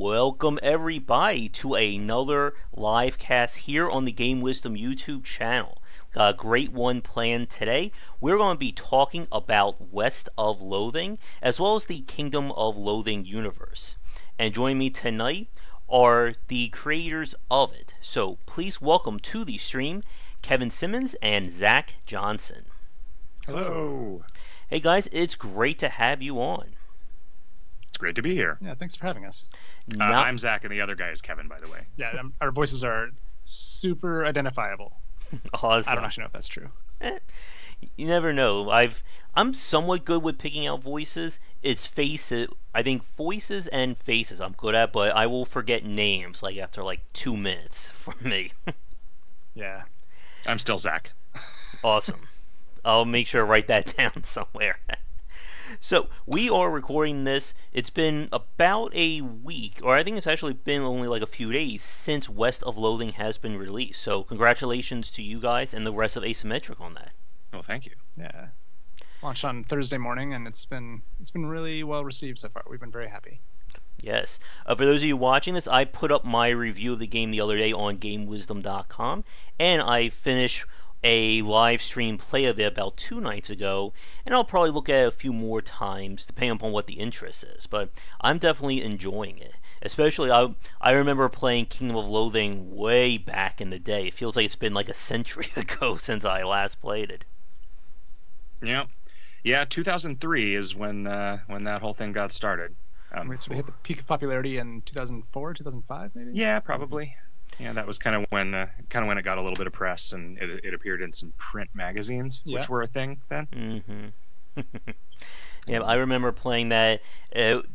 Welcome everybody to another live cast here on the Game Wisdom YouTube channel. Got a great one planned today. We're going to be talking about West of Loathing as well as the Kingdom of Loathing universe. And joining me tonight are the creators of it. So please welcome to the stream Kevin Simmons and Zack Johnson. Hello. Hey guys, it's great to have you on. It's great to be here. Yeah, thanks for having us. I'm Zack, and the other guy is Kevin, by the way. Yeah, our voices are super identifiable. Awesome. I don't actually know if that's true. You never know. I'm somewhat good with picking out voices. It's faces. I think voices and faces I'm good at, but I will forget names after 2 minutes for me. Yeah. I'm still Zack. Awesome. I'll make sure to write that down somewhere. So, we are recording this. It's been about a week, or I think it's actually been only a few days since West of Loathing has been released. So, congratulations to you guys and the rest of Asymmetrical on that. Well, thank you. Yeah. Launched on Thursday morning, and it's been really well received so far. We've been very happy. Yes. For those of you watching this, I put up my review of the game the other day on GameWisdom.com, and I finished a live stream play of it about 2 nights ago, and I'll probably look at it a few more times depending upon what the interest is, but I'm definitely enjoying it. Especially, I remember playing Kingdom of Loathing way back in the day. It feels like it's been a century ago since I last played it. Yeah, 2003 is when that whole thing got started. So we hit the peak of popularity in 2004, 2005, maybe? Yeah, probably. Yeah, that was kind of when it got a little bit of press, and it appeared in some print magazines, which were a thing then. Mm-hmm. Yeah, I remember playing that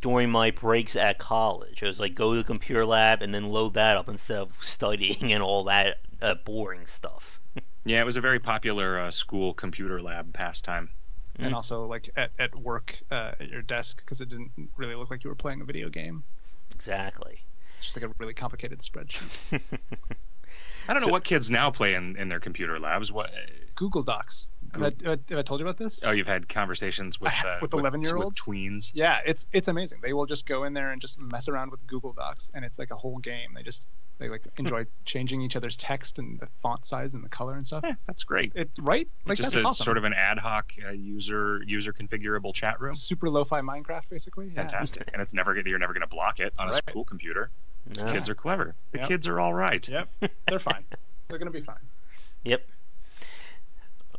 during my breaks at college. It was go to the computer lab and then load that up instead of studying and all that boring stuff. Yeah, it was a very popular school computer lab pastime. And also at work at your desk, because it didn't really look like you were playing a video game. Exactly. It's just a really complicated spreadsheet. I don't know what kids now play in their computer labs. What Google Docs. Have I told you about this? Oh, you've had conversations with 11-year-olds? with tweens? Yeah, it's amazing. They will just go in there and just mess around with Google Docs, and it's like a whole game. They enjoy changing each other's text and the font size and the color and stuff. Yeah, that's great. Right? Just that's awesome. Sort of an ad hoc user configurable chat room. Super lo-fi Minecraft, basically. Fantastic. Yeah. And you're never going to block it on a school computer. These kids are clever. The kids are all right. Yep, they're fine. They're going to be fine. Yep.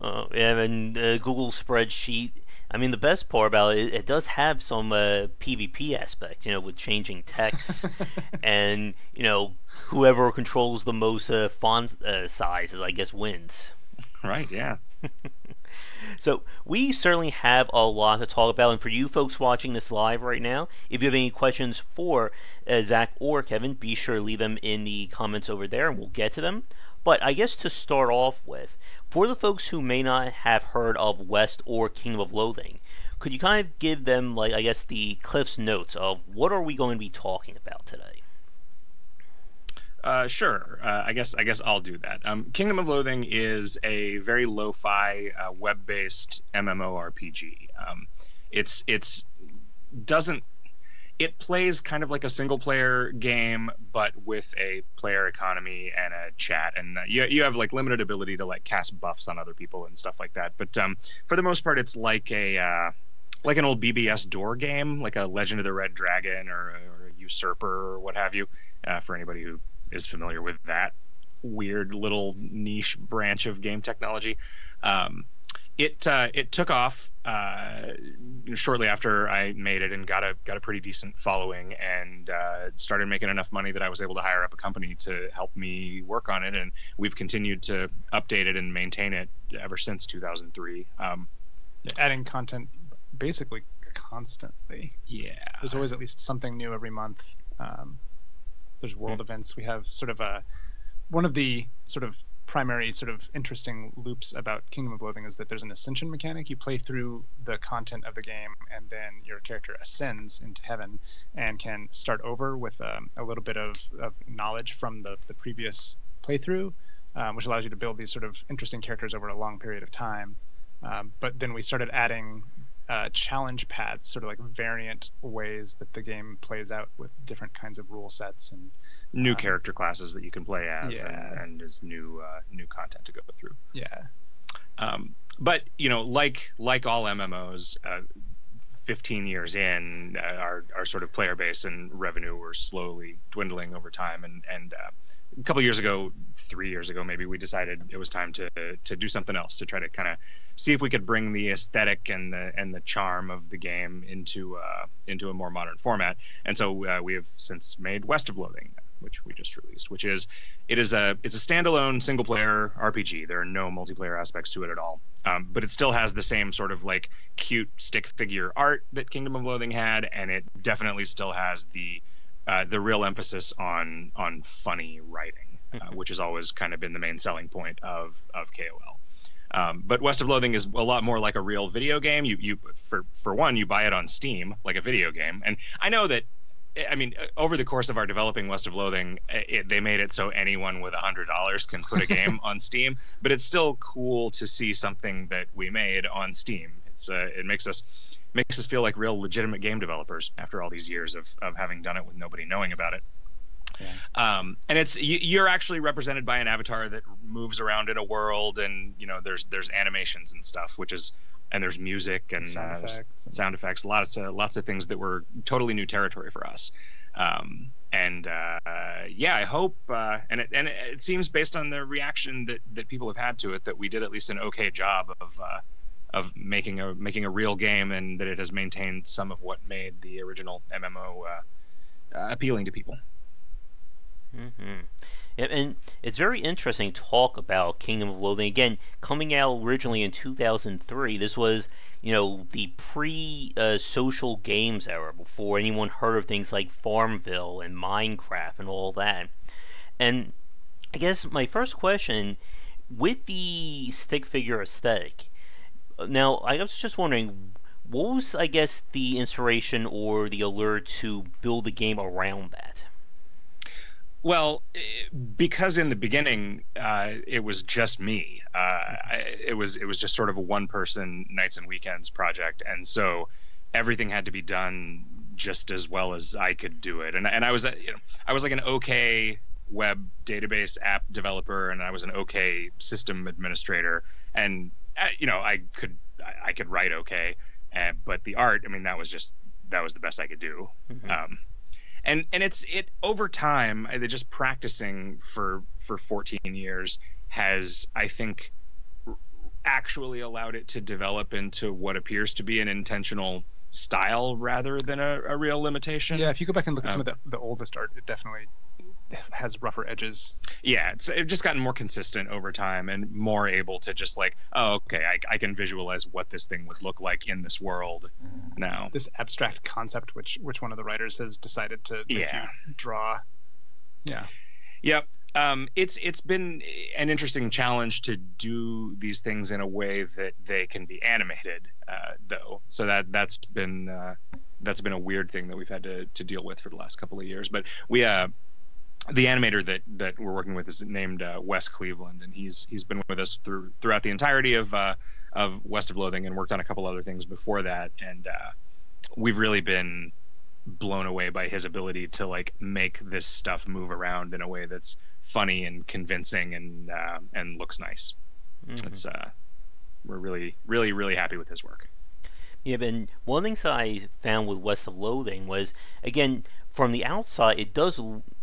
And Google spreadsheet. I mean, the best part about it does have some PvP aspects, with changing text and, whoever controls the most font sizes, I guess, wins. Right, yeah. So, we certainly have a lot to talk about, and for you folks watching this live right now, if you have any questions for Zack or Kevin, be sure to leave them in the comments over there, and we'll get to them. But I guess to start off with, for the folks who may not have heard of West or Kingdom of Loathing, could you kind of give them, the Cliff's Notes of what are we going to be talking about today? Sure. I guess I'll do that. Kingdom of Loathing is a very lo-fi, web-based MMORPG. It plays kind of like a single-player game, but with a player economy and a chat, and you have limited ability to cast buffs on other people and stuff like that. But for the most part, it's like an old BBS door game, like a Legend of the Red Dragon or a Usurper or what have you. For anybody who is familiar with that weird little niche branch of game technology. It took off shortly after I made it and got a pretty decent following, and started making enough money that I was able to hire up a company to help me work on it, and we've continued to update it and maintain it ever since 2003. Adding content basically constantly. Yeah. There's always at least something new every month. There's world events. We have sort of one of the sort of primary sort of interesting loops about Kingdom of Loathing is that there's an ascension mechanic. You play through the content of the game, and then your character ascends into heaven and can start over with a little bit of knowledge from the previous playthrough, which allows you to build these sort of interesting characters over a long period of time. But then we started adding challenge paths, sort of like variant ways that the game plays out with different kinds of rule sets and new character classes that you can play as, yeah. and is new content to go through. Yeah. But like all MMOs, 15 years in, our sort of player base and revenue were slowly dwindling over time, and a couple years ago, 3 years ago maybe, we decided it was time to do something else, to try to kind of see if we could bring the aesthetic and the charm of the game into a more modern format. And so we have since made West of Loathing, which we just released, it's a standalone single player RPG. There are no multiplayer aspects to it at all, but it still has the same sort of like cute stick figure art that Kingdom of Loathing had, and it definitely still has the real emphasis on funny writing, which has always kind of been the main selling point of KOL. But West of Loathing is a lot more like a real video game. You for one, you buy it on Steam like a video game, and I know that. I mean, over the course of our developing West of Loathing, they made it so anyone with $100 can put a game on Steam. But it's still cool to see something that we made on Steam. It makes us feel like real legitimate game developers after all these years of having done it with nobody knowing about it. Yeah. And you're actually represented by an avatar that moves around in a world, and there's animations and stuff, and there's music and sound effects, lots of things that were totally new territory for us. I hope, and it seems based on the reaction that people have had to it, that we did at least an okay job of making a real game, and that it has maintained some of what made the original MMO appealing to people. Mm-hmm. Yeah, and it's very interesting to talk about Kingdom of Loathing. Again, coming out originally in 2003, this was, the pre-social games era, before anyone heard of things like Farmville and Minecraft and all that. And I guess my first question, with the stick figure aesthetic, now I was just wondering, what was, I guess, the inspiration or the allure to build a game around that? Well, because in the beginning it was just me. It was just sort of a one-person nights and weekends project, and so everything had to be done just as well as I could do it. And I was like an okay web database app developer, and I was an okay system administrator, and I could write okay, but the art, that was the best I could do. Mm-hmm. And it's over time, just practicing for 14 years has, I think, actually allowed it to develop into what appears to be an intentional style rather than a real limitation. Yeah, if you go back and look at some of the oldest art, it definitely has rougher edges. Yeah, it's just gotten more consistent over time and more able to just like, oh, okay, I can visualize what this thing would look like in this world now. This abstract concept, which one of the writers has decided to make you draw. Yeah. Yep. It's been an interesting challenge to do these things in a way that they can be animated, though. So that's been a weird thing that we've had to deal with for the last couple of years. But we the animator that we're working with is named Wes Cleveland, and he's been with us throughout the entirety of West of Loathing, and worked on a couple other things before that. And we've really been blown away by his ability to like make this stuff move around in a way that's funny and convincing and looks nice. Mm-hmm. It's we're really, really, really happy with his work. Yeah, but one of the things I found with West of Loathing was, again, from the outside, it does,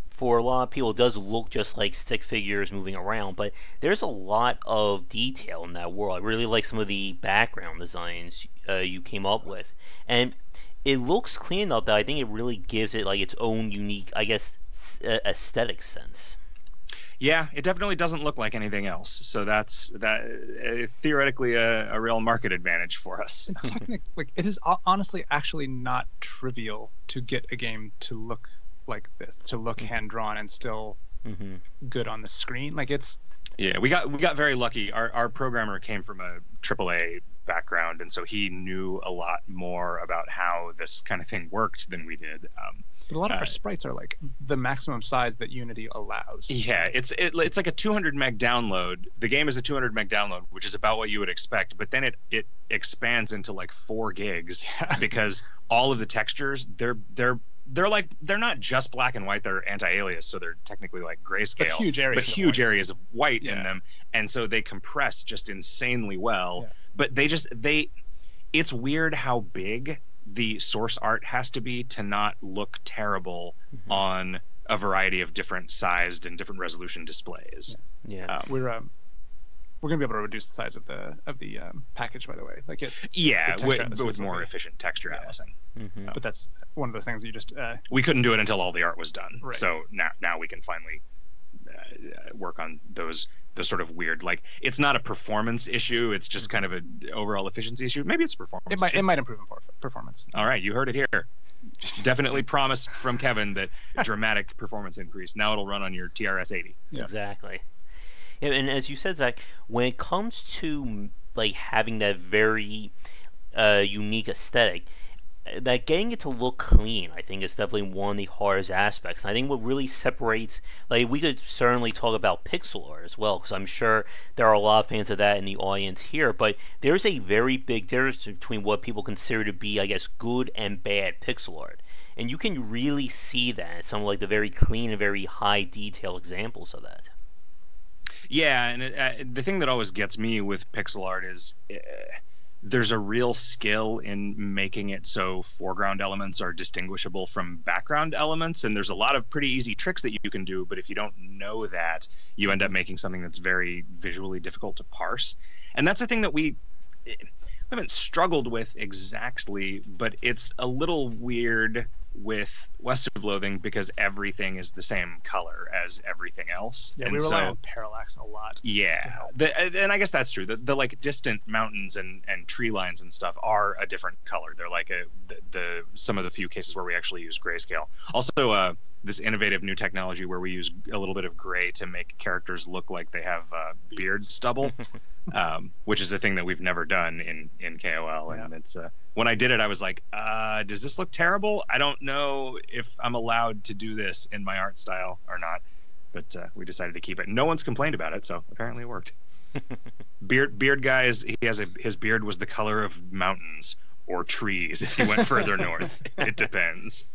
for a lot of people, it does look just like stick figures moving around, but there's a lot of detail in that world. I really like some of the background designs you came up with, and it looks clean enough that I think it really gives it like its own unique, I guess, aesthetic sense. Yeah, it definitely doesn't look like anything else, so that's theoretically a real market advantage for us. Like, it is honestly actually not trivial to get a game to look like this, to look hand-drawn and still good on the screen. Like, it's... Yeah, we got very lucky. Our programmer came from a AAA background, and so he knew a lot more about how this kind of thing worked than we did. But But a lot of our sprites are like the maximum size that Unity allows. Yeah, it's like a 200 meg download. The game is a 200 meg download, which is about what you would expect. But then it expands into like 4 gigs because all of the textures they're not just black and white. They're anti-alias, so they're technically like grayscale. But huge areas of white in them, and so they compress just insanely well. Yeah. But it's weird how big the source art has to be to not look terrible on a variety of different sized and different resolution displays. Yeah, we're gonna be able to reduce the size of the package, by the way. Like with more efficient texture atlasing. But that's one of those things you just we couldn't do it until all the art was done. Right. So now we can finally work on those sort of weird, like, it's not a performance issue, it's just kind of an overall efficiency issue. Maybe it's a performance issue. It might improve performance. All right, you heard it here. Definitely promise from Kevin that dramatic performance increase. Now it'll run on your TRS-80. Yeah. Exactly. Yeah, and as you said, Zach, when it comes to like having that very unique aesthetic, that getting it to look clean, I think, is definitely one of the hardest aspects. And I think what really separates, like, we could certainly talk about pixel art as well, because I'm sure there are a lot of fans of that in the audience here, but there's a very big difference between what people consider to be, I guess, good and bad pixel art. And you can really see that in some of like the very clean and very high detail examples of that. Yeah, and the thing that always gets me with pixel art is there's a real skill in making it so foreground elements are distinguishable from background elements, and there's a lot of pretty easy tricks that you can do, but if you don't know that, you end up making something that's very visually difficult to parse. And that's the thing that we haven't struggled with exactly, but it's a little weird with West of Loathing because everything is the same color as everything else. Yeah, and we rely on parallax a lot. Yeah, and I guess that's true. The like distant mountains and tree lines and stuff are a different color. They're like some of the few cases where we actually use grayscale. Also, this innovative new technology where we use a little bit of gray to make characters look like they have beard stubble, which is a thing that we've never done in KOL. And it's when I did it, I was like, does this look terrible? I don't know if I'm allowed to do this in my art style or not. But we decided to keep it. No one's complained about it, so apparently it worked. Beard guy, his beard was the color of mountains or trees if he went further north. It depends.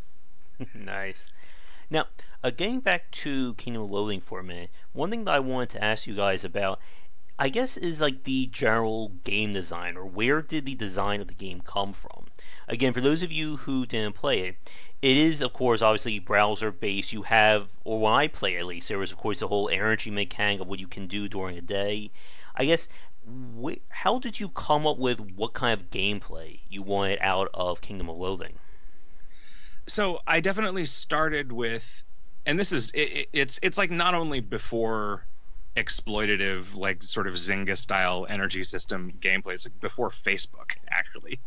Nice. Now, getting back to Kingdom of Loathing for a minute, one thing that I wanted to ask you guys about, I guess, is like the general game design, or where did the design of the game come from? Again, for those of you who didn't play it, it is, of course, obviously browser-based. You have, or when I play at least, there was, of course, the whole energy mechanic of what you can do during the day. I guess, how did you come up with what kind of gameplay you wanted out of Kingdom of Loathing? So I definitely started with, and this is it's like not only before exploitative, like sort of Zynga style energy system gameplay, it's like before Facebook actually.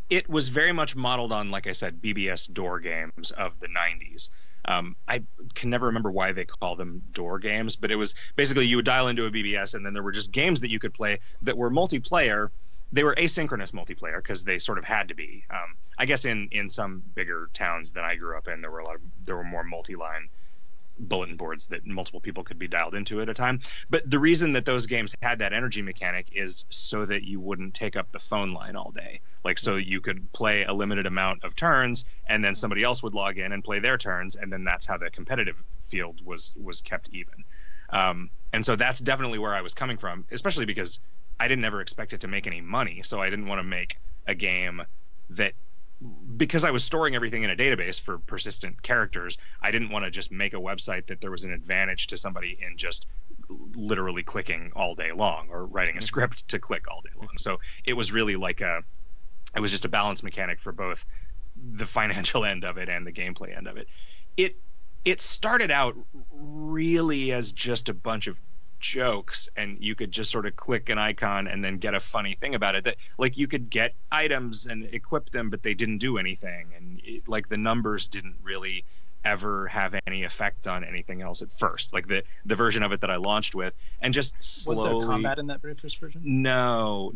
It was very much modeled on, like I said, BBS door games of the 90s. I can never remember why they call them door games, but it was basically you would dial into a BBS and then there were just games that you could play that were multiplayer. They were asynchronous multiplayer because they sort of had to be. I guess in some bigger towns that I grew up in, there were more multi-line bulletin boards that multiple people could be dialed into at a time. But the reason that those games had that energy mechanic is so that you wouldn't take up the phone line all day. Like, so you could play a limited amount of turns, and then somebody else would log in and play their turns, and then that's how the competitive field was kept even. And so that's definitely where I was coming from, especially because I didn't ever expect it to make any money, so I didn't want to make a game that, because I was storing everything in a database for persistent characters, I didn't want to just make a website that there was an advantage to somebody in just literally clicking all day long or writing a script to click all day long. So it was really like it was just a balance mechanic for both the financial end of it and the gameplay end of it. It started out really as just a bunch of jokes, and you could just sort of click an icon and then get a funny thing about it, that like you could get items and equip them, but they didn't do anything, and like the numbers didn't really ever have any effect on anything else at first, like the version of it that I launched with. And just slowly, was there combat in that very first version? No,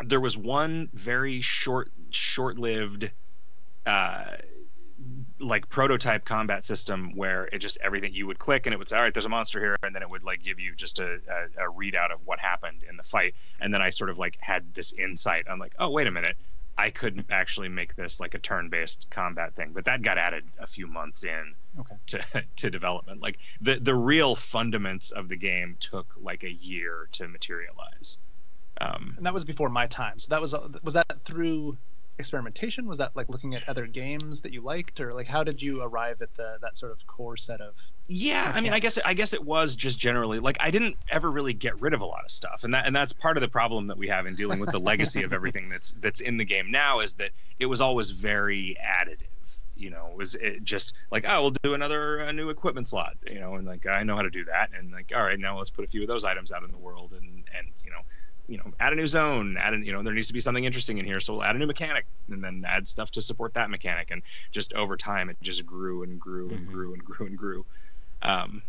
there was one very short-lived like prototype combat system where it just everything you would click and it would say, all right, there's a monster here, and then it would like give you just a readout of what happened in the fight. And then I sort of like had this insight. I'm like, oh, wait a minute, I could actually make this like a turn-based combat thing. But that got added a few months in to development. Like the real fundaments of the game took like a year to materialize. And that was before my time. So that was that through experimentation? Was that like looking at other games that you liked, or like how did you arrive at that sort of core set of mechanics? I mean, I guess it was just generally like I didn't ever really get rid of a lot of stuff, and that's part of the problem that we have in dealing with the legacy of everything that's in the game now, is that it was always very additive. You know, it just like, oh, we'll do a new equipment slot, you know, and like I know how to do that, and like, all right, now let's put a few of those items out in the world, and add a new zone, there needs to be something interesting in here, so we'll add a new mechanic, and then add stuff to support that mechanic, and just over time it just grew and grew and grew and grew and grew. And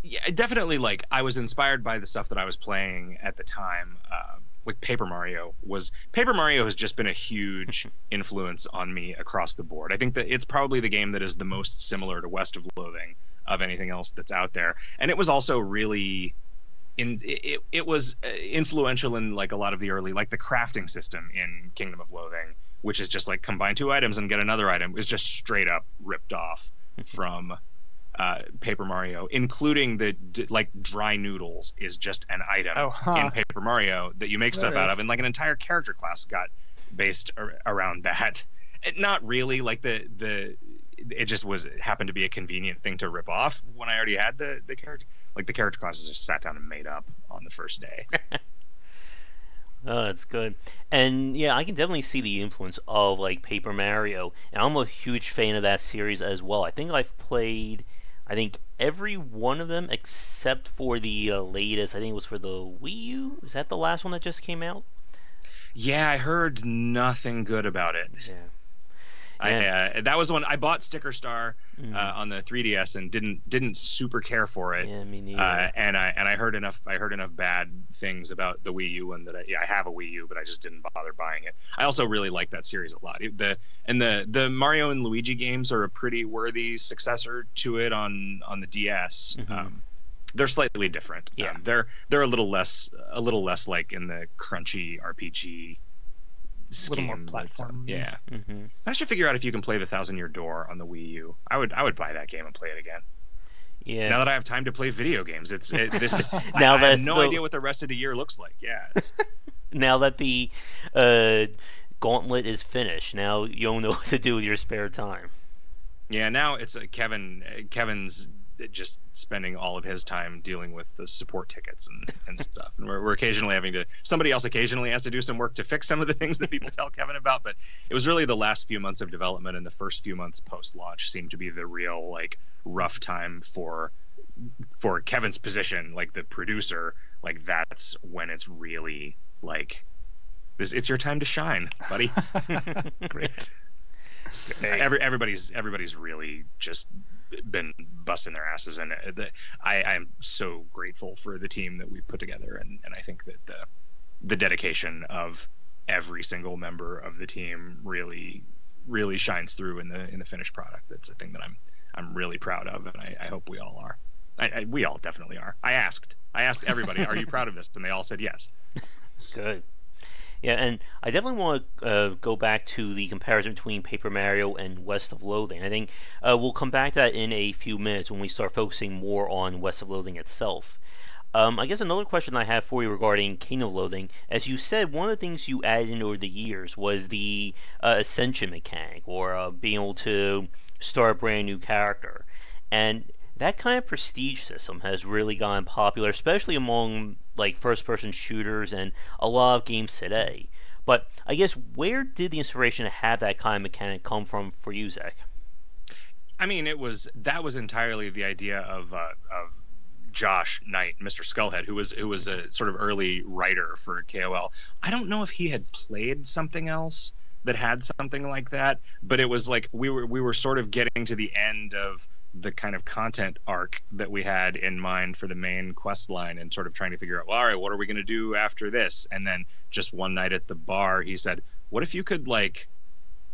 yeah, definitely, like, I was inspired by the stuff that I was playing at the time. Like Paper Mario has just been a huge influence on me across the board. I think that it's probably the game that is the most similar to West of Loathing of anything else that's out there, and it was also really it was influential in like a lot of the early, like the crafting system in Kingdom of Loathing, which is just like combine 2 items and get another item, is just straight up ripped off from Paper Mario, including the like dry noodles is just an item in Paper Mario that you make stuff out of, and like an entire character class got based around that. Not really, like it just happened to be a convenient thing to rip off when I already had the character. Like the character classes just sat down and made up on the first day. Oh, that's good. And yeah, I can definitely see the influence of like Paper Mario, and I'm a huge fan of that series as well. I think I've played, every one of them except for the latest. I think it was for the Wii U. Is that the last one that just came out? Yeah, I heard nothing good about it. Yeah. That was one I bought Sticker Star on the 3DS and didn't super care for it. Yeah, me neither. And I heard enough bad things about the Wii U one that I have a Wii U, but I just didn't bother buying it. I also really like that series a lot. The Mario and Luigi games are a pretty worthy successor to it on the DS. They're slightly different. Yeah, they're a little less like in the crunchy RPG. A little more platform. Yeah. I should figure out if you can play the 1,000-Year Door on the Wii U. I would buy that game and play it again. Yeah. Now that I have time to play video games, this is now I have no idea what the rest of the year looks like. Yeah. Now that the gauntlet is finished, now you don't know what to do with your spare time. Yeah. Now it's Kevin's just spending all of his time dealing with the support tickets and stuff, and we're occasionally somebody else occasionally has to do some work to fix some of the things that people tell Kevin about. But it was really the last few months of development and the first few months post-launch seemed to be the real like rough time for Kevin's position, like the producer. Like that's when it's really like it's your time to shine, buddy. Great. Everybody's really just been busting their asses, and I'm so grateful for the team that we've put together, and I think that the dedication of every single member of the team really shines through in the finished product. That's a thing that I'm really proud of, and I hope we all are. We all definitely are. I asked everybody, are you proud of this? And they all said yes. Good. Yeah, and I definitely want to go back to the comparison between Paper Mario and West of Loathing. I think we'll come back to that in a few minutes when we start focusing more on West of Loathing itself. I guess another question I have for you regarding Kingdom of Loathing, as you said, one of the things you added in over the years was the ascension mechanic, or being able to start a brand new character. And that kind of prestige system has really gotten popular, especially among like first-person shooters and a lot of games today. But I guess where did the inspiration to have that kind of mechanic come from for you, Zack? I mean, that was entirely the idea of Josh Knight, Mr. Skullhead, who was a sort of early writer for KOL. I don't know if he had played something else that had something like that, but it was like we were sort of getting to the end of the kind of content arc that we had in mind for the main quest line, and sort of trying to figure out, well, all right, what are we going to do after this? And then just one night at the bar, he said, what if you could like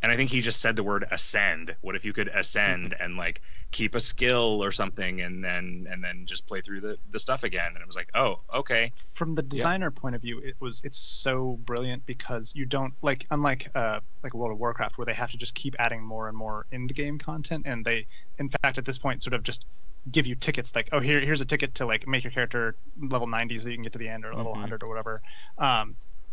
And I think he just said the word ascend. What if you could ascend and like keep a skill or something, and then just play through the stuff again? And it was like, oh, okay. From the designer point of view, it's so brilliant because you don't unlike World of Warcraft, where they have to just keep adding more and more end game content, and they in fact at this point sort of just give you tickets like, oh, here's a ticket to like make your character level 90 so you can get to the end, or level 100 or whatever.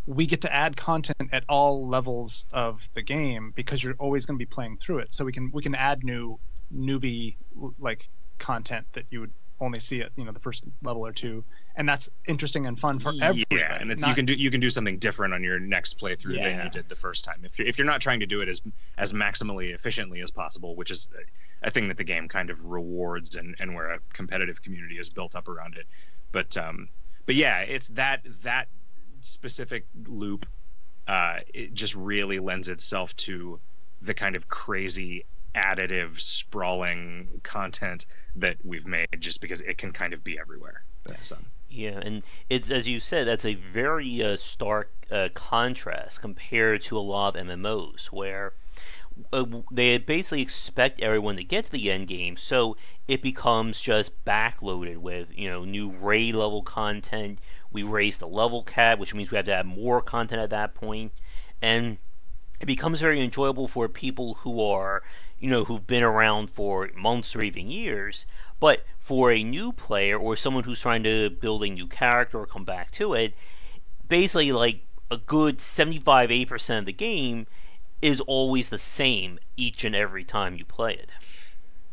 We get to add content at all levels of the game because you're always going to be playing through it. So we can add newbie like content that you would only see at the first level or two, and that's interesting and fun for everybody. Yeah, and you can do something different on your next playthrough than you did the first time. If you're not trying to do it as maximally efficiently as possible, which is a thing that the game kind of rewards, and where a competitive community is built up around it. But yeah, it's that specific loop. It just really lends itself to the kind of crazy additive sprawling content that we've made, just because it can kind of be everywhere. That's yeah, and it's, as you said, that's a very stark contrast compared to a lot of MMOs, where they basically expect everyone to get to the end game, so it becomes just backloaded with new raid level content. We raise the level cap, which means we have to add more content at that point, and it becomes very enjoyable for people who are who've been around for months or even years. But for a new player or someone who's trying to build a new character or come back to it, basically like a good 75-80% of the game is always the same each and every time you play it.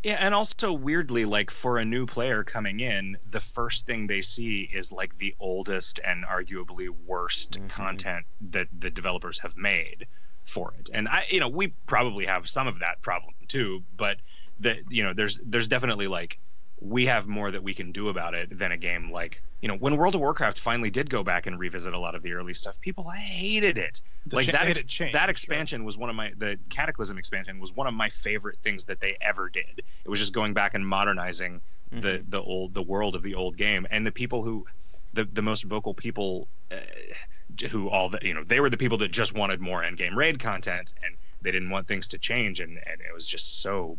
Yeah, and also weirdly, like for a new player coming in, the first thing they see is like the oldest and arguably worst content that the developers have made for it. And we probably have some of that problem too, but there's definitely like, we have more that we can do about it than a game like, when World of Warcraft finally did go back and revisit a lot of the early stuff, people hated it. That expansion was the Cataclysm expansion was one of my favorite things that they ever did. It was just going back and modernizing the world of the old game, and the people who, the most vocal people, they were the people that just wanted more endgame raid content, and they didn't want things to change, and it was just so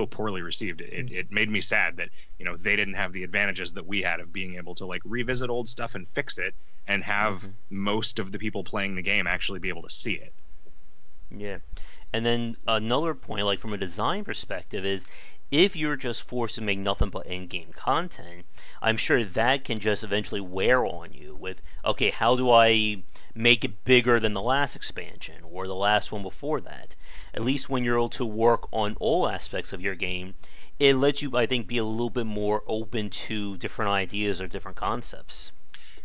poorly received. It made me sad that they didn't have the advantages that we had of being able to like revisit old stuff and fix it, and have most of the people playing the game actually be able to see it. Yeah, and then another point, like from a design perspective, is if you're just forced to make nothing but in-game content, I'm sure that can just eventually wear on you with, okay, how do I make it bigger than the last expansion or the last one before that? At least when you're able to work on all aspects of your game, it lets you, I think, be a little bit more open to different ideas or different concepts.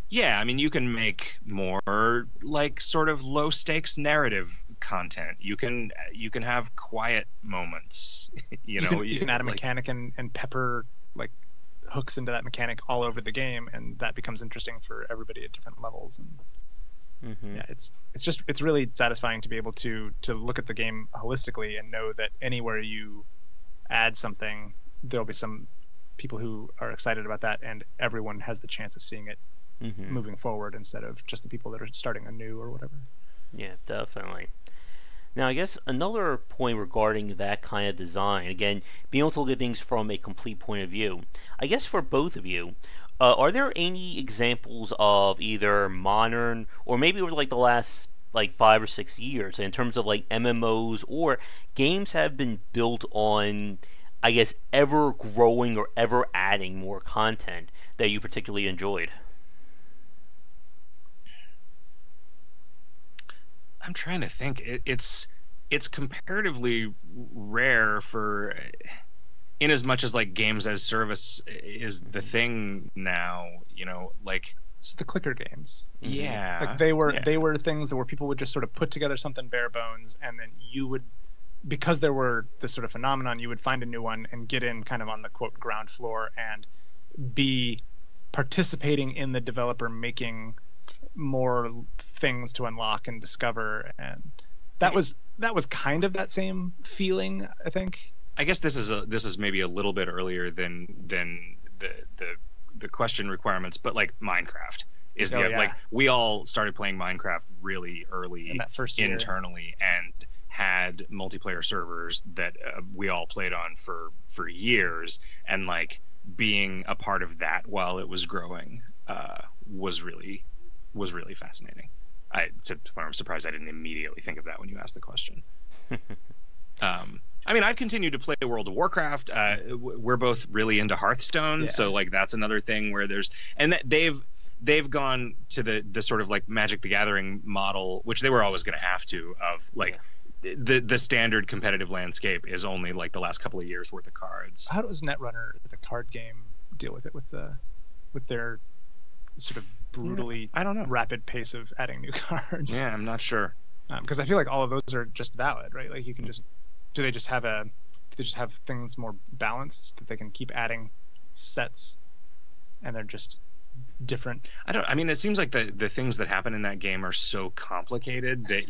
Yeah, I mean, you can make more like sort of low stakes narrative content. You can have quiet moments. You can add a mechanic and pepper like hooks into that mechanic all over the game, and that becomes interesting for everybody at different levels. And yeah, it's really satisfying to be able to look at the game holistically and know that anywhere you add something, there'll be some people who are excited about that, and everyone has the chance of seeing it moving forward instead of just the people that are starting anew or whatever. Yeah, definitely. Now, I guess another point regarding that kind of design, again, being able to look at things from a complete point of view, I guess for both of you, are there any examples of either modern, or maybe over like the last like 5 or 6 years, in terms of like MMOs or games have been built on, I guess, ever growing or ever adding more content that you particularly enjoyed? I'm trying to think. It's comparatively rare for, in as much as like games as service is the thing now. Like it's the clicker games. Yeah, like they were things that where people would just sort of put together something bare bones, and then you would, because there were this sort of phenomenon, you would find a new one and get in kind of on the quote ground floor and be participating in the developer making more things to unlock and discover, and that was kind of that same feeling, I think. I guess this is maybe a little bit earlier than the question requirements, but like Minecraft is like we all started playing Minecraft really early in that first year. Internally, and had multiplayer servers that we all played on for years, and like being a part of that while it was growing was really fascinating. I'm surprised I didn't immediately think of that when you asked the question. I mean, I've continued to play World of Warcraft. We're both really into Hearthstone, so like that's another thing where they've gone to the sort of like Magic the Gathering model, which they were always going to have to, of like the standard competitive landscape is only like the last couple of years worth of cards. How does Netrunner, the card game, deal with it with their sort of brutally I don't know rapid pace of adding new cards? Yeah, I'm not sure. Because I feel like all of those are just valid, right? Like you can just do they just have things more balanced that they can keep adding sets, and they're just different? I mean, it seems like the things that happen in that game are so complicated that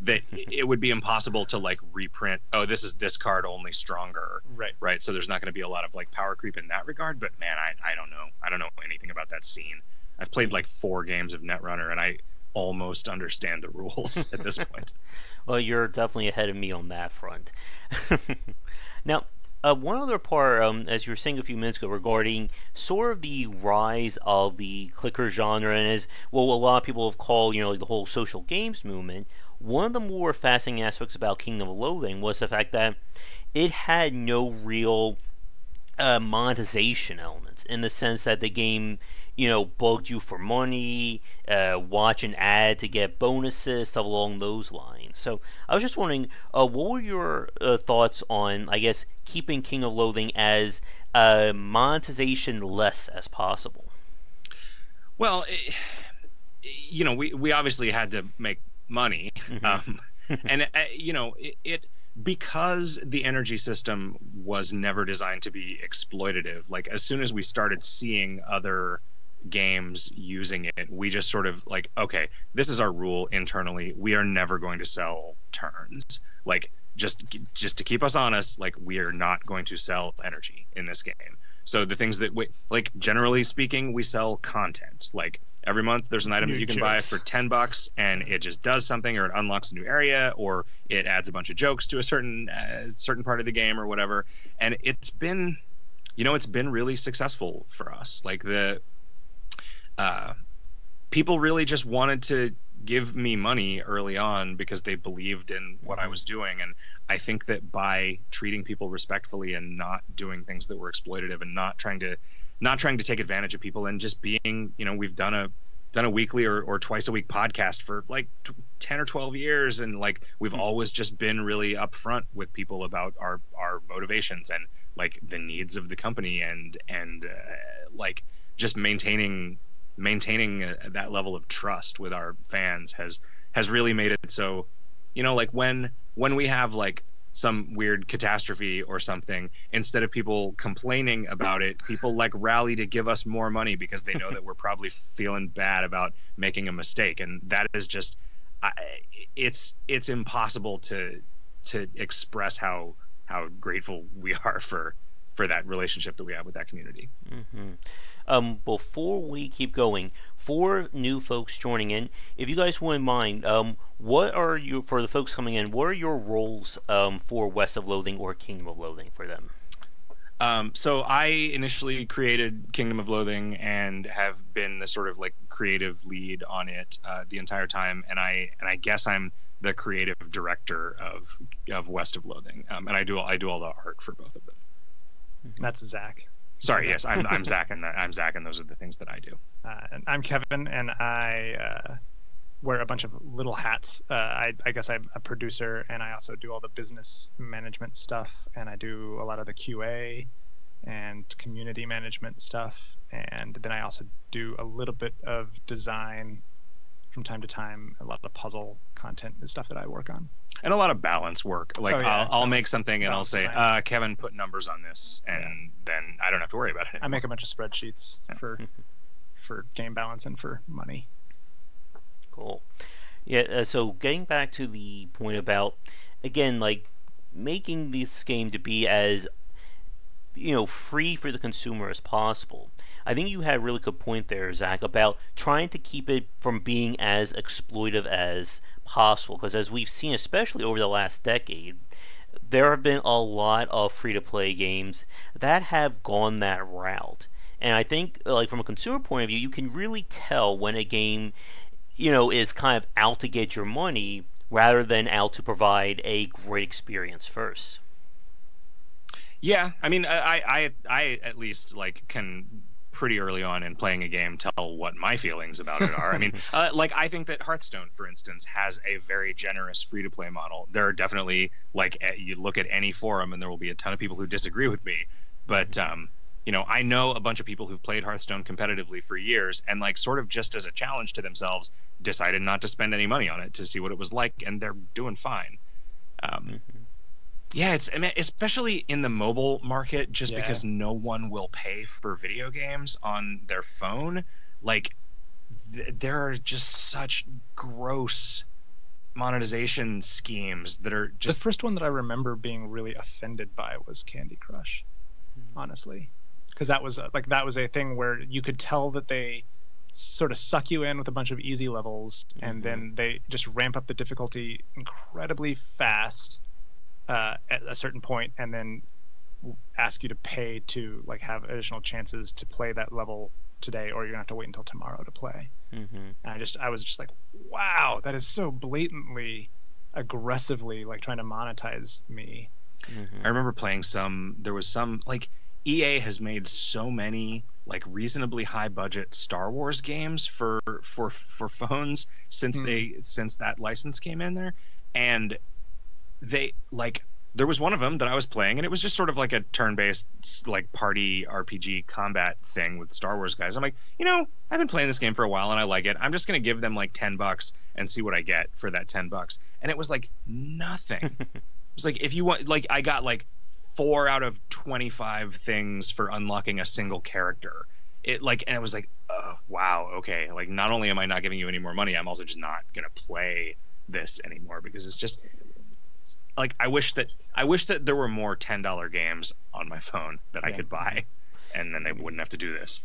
that it would be impossible to like reprint. Oh, this is this card only stronger. Right. So there's not going to be a lot of like power creep in that regard. But man, I don't know. I don't know anything about that scene. I've played like 4 games of Netrunner, and I almost understand the rules at this point. Well, you're definitely ahead of me on that front. Now, one other part, as you were saying a few minutes ago, regarding sort of the rise of the clicker genre, and as well, a lot of people have called, like the whole social games movement. One of the more fascinating aspects about Kingdom of Loathing was the fact that it had no real monetization elements, in the sense that the game, bugged you for money, watch an ad to get bonuses, stuff along those lines. So I was just wondering, what were your thoughts on, I guess, keeping King of Loathing as monetization less as possible? Well, we obviously had to make money, and it because the energy system was never designed to be exploitative. Like as soon as we started seeing other games using it, we just sort of like, okay, this is our rule internally. We are never going to sell turns. Like just to keep us honest, like we are not going to sell energy in this game. So the things that we like, generally speaking, we sell content. Like every month there's an item that you can buy for $10 and it just does something, or it unlocks a new area, or it adds a bunch of jokes to a certain part of the game or whatever. And it's been really successful for us. Like people really just wanted to give me money early on because they believed in what I was doing. And I think that by treating people respectfully and not doing things that were exploitative and not trying to take advantage of people, and just being, we've done a weekly or twice a week podcast for like 10 or 12 years. And like, we've always just been really upfront with people about our motivations and like the needs of the company, and like just maintaining that level of trust with our fans has really made it so, like when we have like some weird catastrophe or something, instead of people complaining about it, people like rally to give us more money because they know that we're probably feeling bad about making a mistake. And that is just, it's impossible to express how grateful we are for that relationship that we have with that community. Before we keep going, for new folks joining in, if you guys wouldn't mind, what are you, for the folks coming in, what are your roles for West of Loathing or Kingdom of Loathing for them? So I initially created Kingdom of Loathing and have been the sort of like creative lead on it the entire time, and I guess I'm the creative director of West of Loathing, and I do all the art for both of them. That's Zack. Sorry, yes, I'm Zack, and those are the things that I do. And I'm Kevin, and I wear a bunch of little hats. I guess I'm a producer, and I also do all the business management stuff, and I do a lot of the QA and community management stuff, and then I also do a little bit of design from time to time. A lot of puzzle content is stuff that I work on. And a lot of balance work. Like I'll make something and I'll say, Kevin, put numbers on this, and then I don't have to worry about it anymore. I make a bunch of spreadsheets for game balance and for money. Cool. Yeah, so getting back to the point about, again, like making this game to be as free for the consumer as possible. I think you had a really good point there, Zach, about trying to keep it from being as exploitive as possible. Because as we've seen, especially over the last decade, there have been a lot of free-to-play games that have gone that route. And I think, like, from a consumer point of view, you can really tell when a game, is kind of out to get your money rather than out to provide a great experience first. Yeah, I mean, I at least can pretty early on in playing a game tell what my feelings about it are. I mean, I think that Hearthstone, for instance, has a very generous free-to-play model. There are definitely, you look at any forum and there will be a ton of people who disagree with me, but I know a bunch of people who've played Hearthstone competitively for years and sort of just as a challenge to themselves decided not to spend any money on it to see what it was like, and they're doing fine. Yeah, especially in the mobile market, just because no one will pay for video games on their phone. There are just such gross monetization schemes that are just... The first one that I remember being really offended by was Candy Crush, honestly. Because that was a thing where you could tell that they sort of suck you in with a bunch of easy levels, and then they just ramp up the difficulty incredibly fast at a certain point, and then ask you to pay to have additional chances to play that level today, or you're gonna have to wait until tomorrow to play. And I was just like, wow, that is so blatantly, aggressively trying to monetize me. I remember playing there was some EA has made so many reasonably high budget Star Wars games for phones since that license came in there, and they there was one of them that I was playing, and it was just sort of like a turn-based party RPG combat thing with Star Wars guys. I'm like, I've been playing this game for a while and I like it. I'm just gonna give them $10 and see what I get for that $10. And it was nothing. It was if you want, I got 4 out of 25 things for unlocking a single character. And it was oh, wow, okay. Not only am I not giving you any more money, I'm also just not gonna play this anymore, because it's just I wish that there were more $10 games on my phone that I could buy, and then they wouldn't have to do this.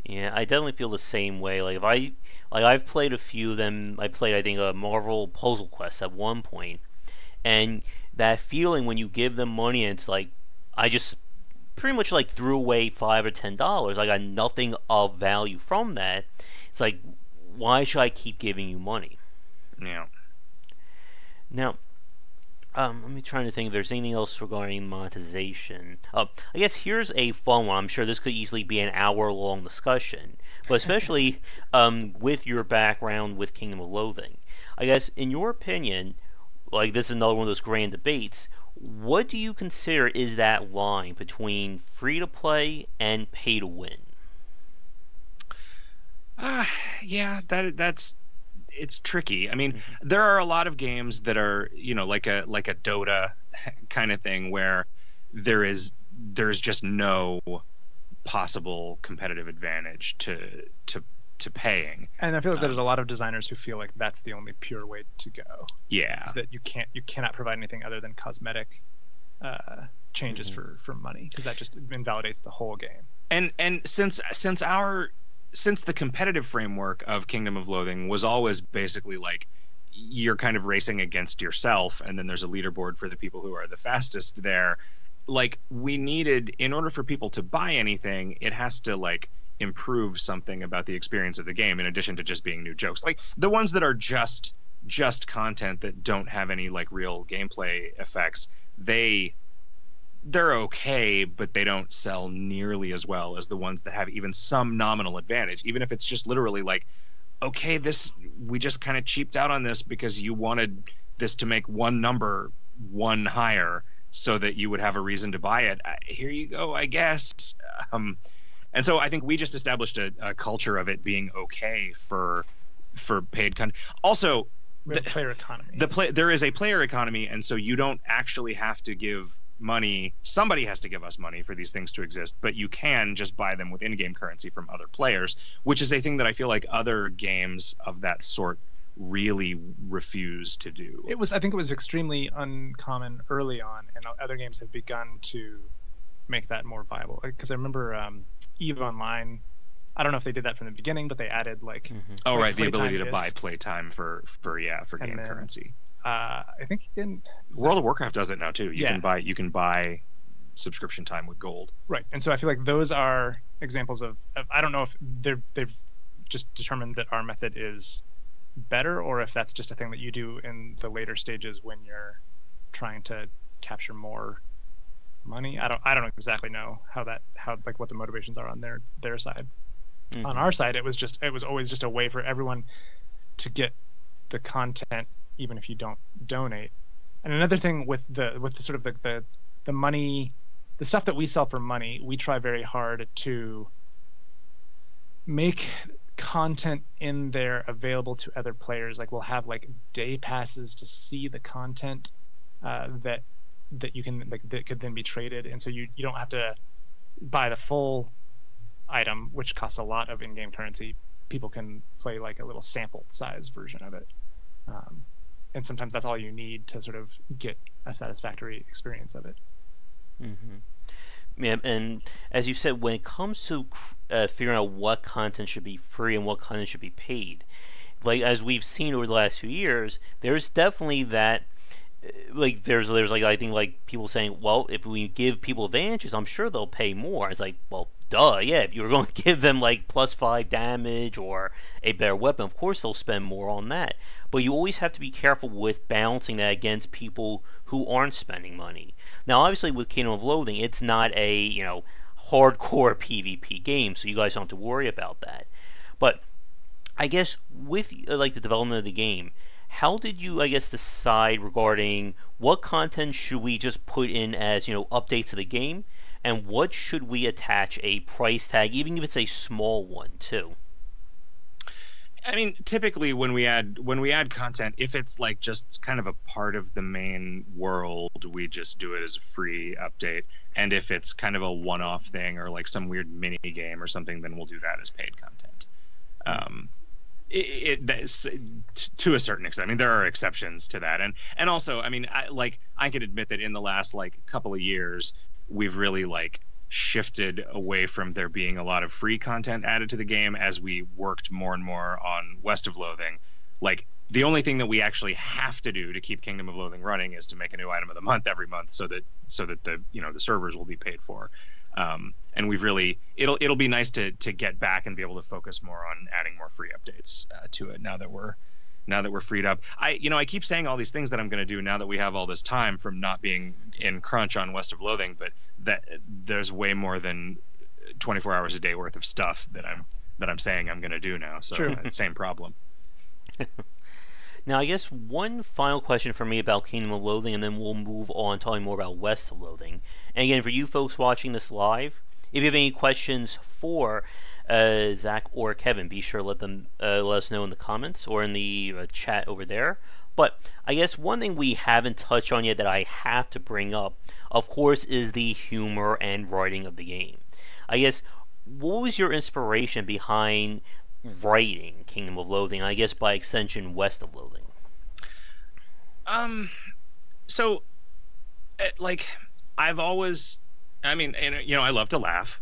Yeah, I definitely feel the same way. If I've played a few of them. I played, I think, a Marvel Puzzle Quest at one point, and that feeling when you give them money and it's I just pretty much threw away $5 or $10. I got nothing of value from that. It's why should I keep giving you money? Yeah. Now, let me try to think if there's anything else regarding monetization. I guess here's a fun one. I'm sure this could easily be an hour-long discussion, but especially with your background with Kingdom of Loathing. I guess, in your opinion, this is another one of those grand debates, what do you consider is that line between free-to-play and pay-to-win? Yeah, that's... It's tricky. I mean, there are a lot of games that are, like a Dota kind of thing where there's just no possible competitive advantage to paying. And I feel there's a lot of designers who feel that's the only pure way to go. Yeah. Is that you cannot provide anything other than cosmetic changes for money, because that just invalidates the whole game. And since the competitive framework of Kingdom of Loathing was always basically you're kind of racing against yourself, and then there's a leaderboard for the people who are the fastest there, we needed, in order for people to buy anything, it has to improve something about the experience of the game, in addition to just being new jokes. The ones that are just content that don't have any real gameplay effects, they're okay, but they don't sell nearly as well as the ones that have even some nominal advantage, even if it's just literally okay, we just kind of cheaped out on this because you wanted this to make one number one higher so that you would have a reason to buy it. Here you go, I guess. And so I think we just established a culture of it being okay for paid content. Also, the player economy. There is a player economy, and so you don't actually have to give money. Somebody has to give us money for these things to exist, but you can just buy them with in-game currency from other players, which is a thing that I feel other games of that sort really refuse to do. I think it was extremely uncommon early on, and other games have begun to make that more viable. Because I remember EVE Online, I don't know if they did that from the beginning, but they added like oh like right, the ability to is. buy playtime for game then, currency. I think in World of Warcraft does it now too. You can buy subscription time with gold. Right, and so I feel like those are examples of I don't know if they've just determined that our method is better, or if that's just a thing that you do in the later stages when you're trying to capture more money. I don't exactly know how like what the motivations are on their side. On our side, it was always just a way for everyone to get the content even if you don't donate. And another thing with the sort of the money, the stuff that we sell for money, we try very hard to make content in there available to other players. Like we'll have like day passes to see the content that you can like that could then be traded, and so you don't have to buy the full item, which costs a lot of in-game currency. People can play like a little sample size version of it, and sometimes that's all you need to sort of get a satisfactory experience of it. Yeah, and as you said, when it comes to figuring out what content should be free and what content should be paid, like as we've seen over the last few years, there's definitely that. Like there's like I think like people saying, well, if we give people advantages, I'm sure they'll pay more. It's like, well, duh, yeah. If you were going to give them like +5 damage or a better weapon, of course they'll spend more on that. But you always have to be careful with balancing that against people who aren't spending money. Now, obviously, with Kingdom of Loathing, it's not a hardcore PvP game, so you guys don't have to worry about that. But I guess with like the development of the game, how did you, I guess, decide regarding what content should we just put in as, updates to the game, and what should we attach a price tag, even if it's a small one, too? I mean, typically when we add content, if it's like just kind of a part of the main world, we just do it as a free update. And if it's kind of a one-off thing or like some weird mini game or something, then we'll do that as paid content. To a certain extent. I mean, there are exceptions to that, and also, I mean, I can admit that in the last like couple of years, we've really like shifted away from there being a lot of free content added to the game as we worked more and more on West of Loathing. Like the only thing that we actually have to do to keep Kingdom of Loathing running is to make a new item of the month every month, so that the the servers will be paid for. And we've really it'll be nice to get back and be able to focus more on adding more free updates to it now that we're freed up. I keep saying all these things that I'm going to do now that we have all this time from not being in crunch on West of Loathing, but that there's way more than 24 hours a day worth of stuff that I'm saying I'm going to do now. So True. Same problem. Now, I guess one final question for me about Kingdom of Loathing, and then we'll move on talking more about West of Loathing. And again, for you folks watching this live, if you have any questions for Zack or Kevin, be sure to let us know in the comments or in the chat over there. But I guess one thing we haven't touched on yet that I have to bring up, of course, is the humor and writing of the game. I guess, what was your inspiration behind writing Kingdom of Loathing, I guess by extension West of Loathing? So I've always, I mean, I love to laugh.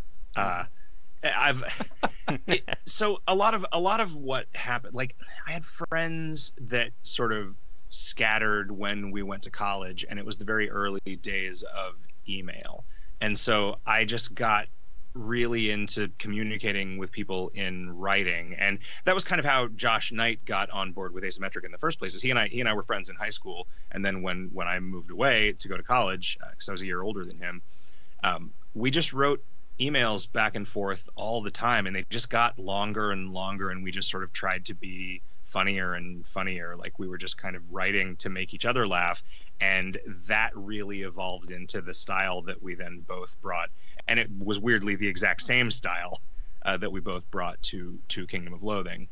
So a lot of what happened, like I had friends that sort of scattered when we went to college, and it was the very early days of email, and so I just got really into communicating with people in writing, and that was kind of how Josh Knight got on board with Asymmetric in the first place. Is he and I were friends in high school, and then when I moved away to go to college, because I was a year older than him, we just wrote emails back and forth all the time, and they just got longer and longer, and we just sort of tried to be funnier and funnier. Like we were just kind of writing to make each other laugh, and that really evolved into the style that we then both brought. And it was weirdly the exact same style that we both brought to Kingdom of Loathing.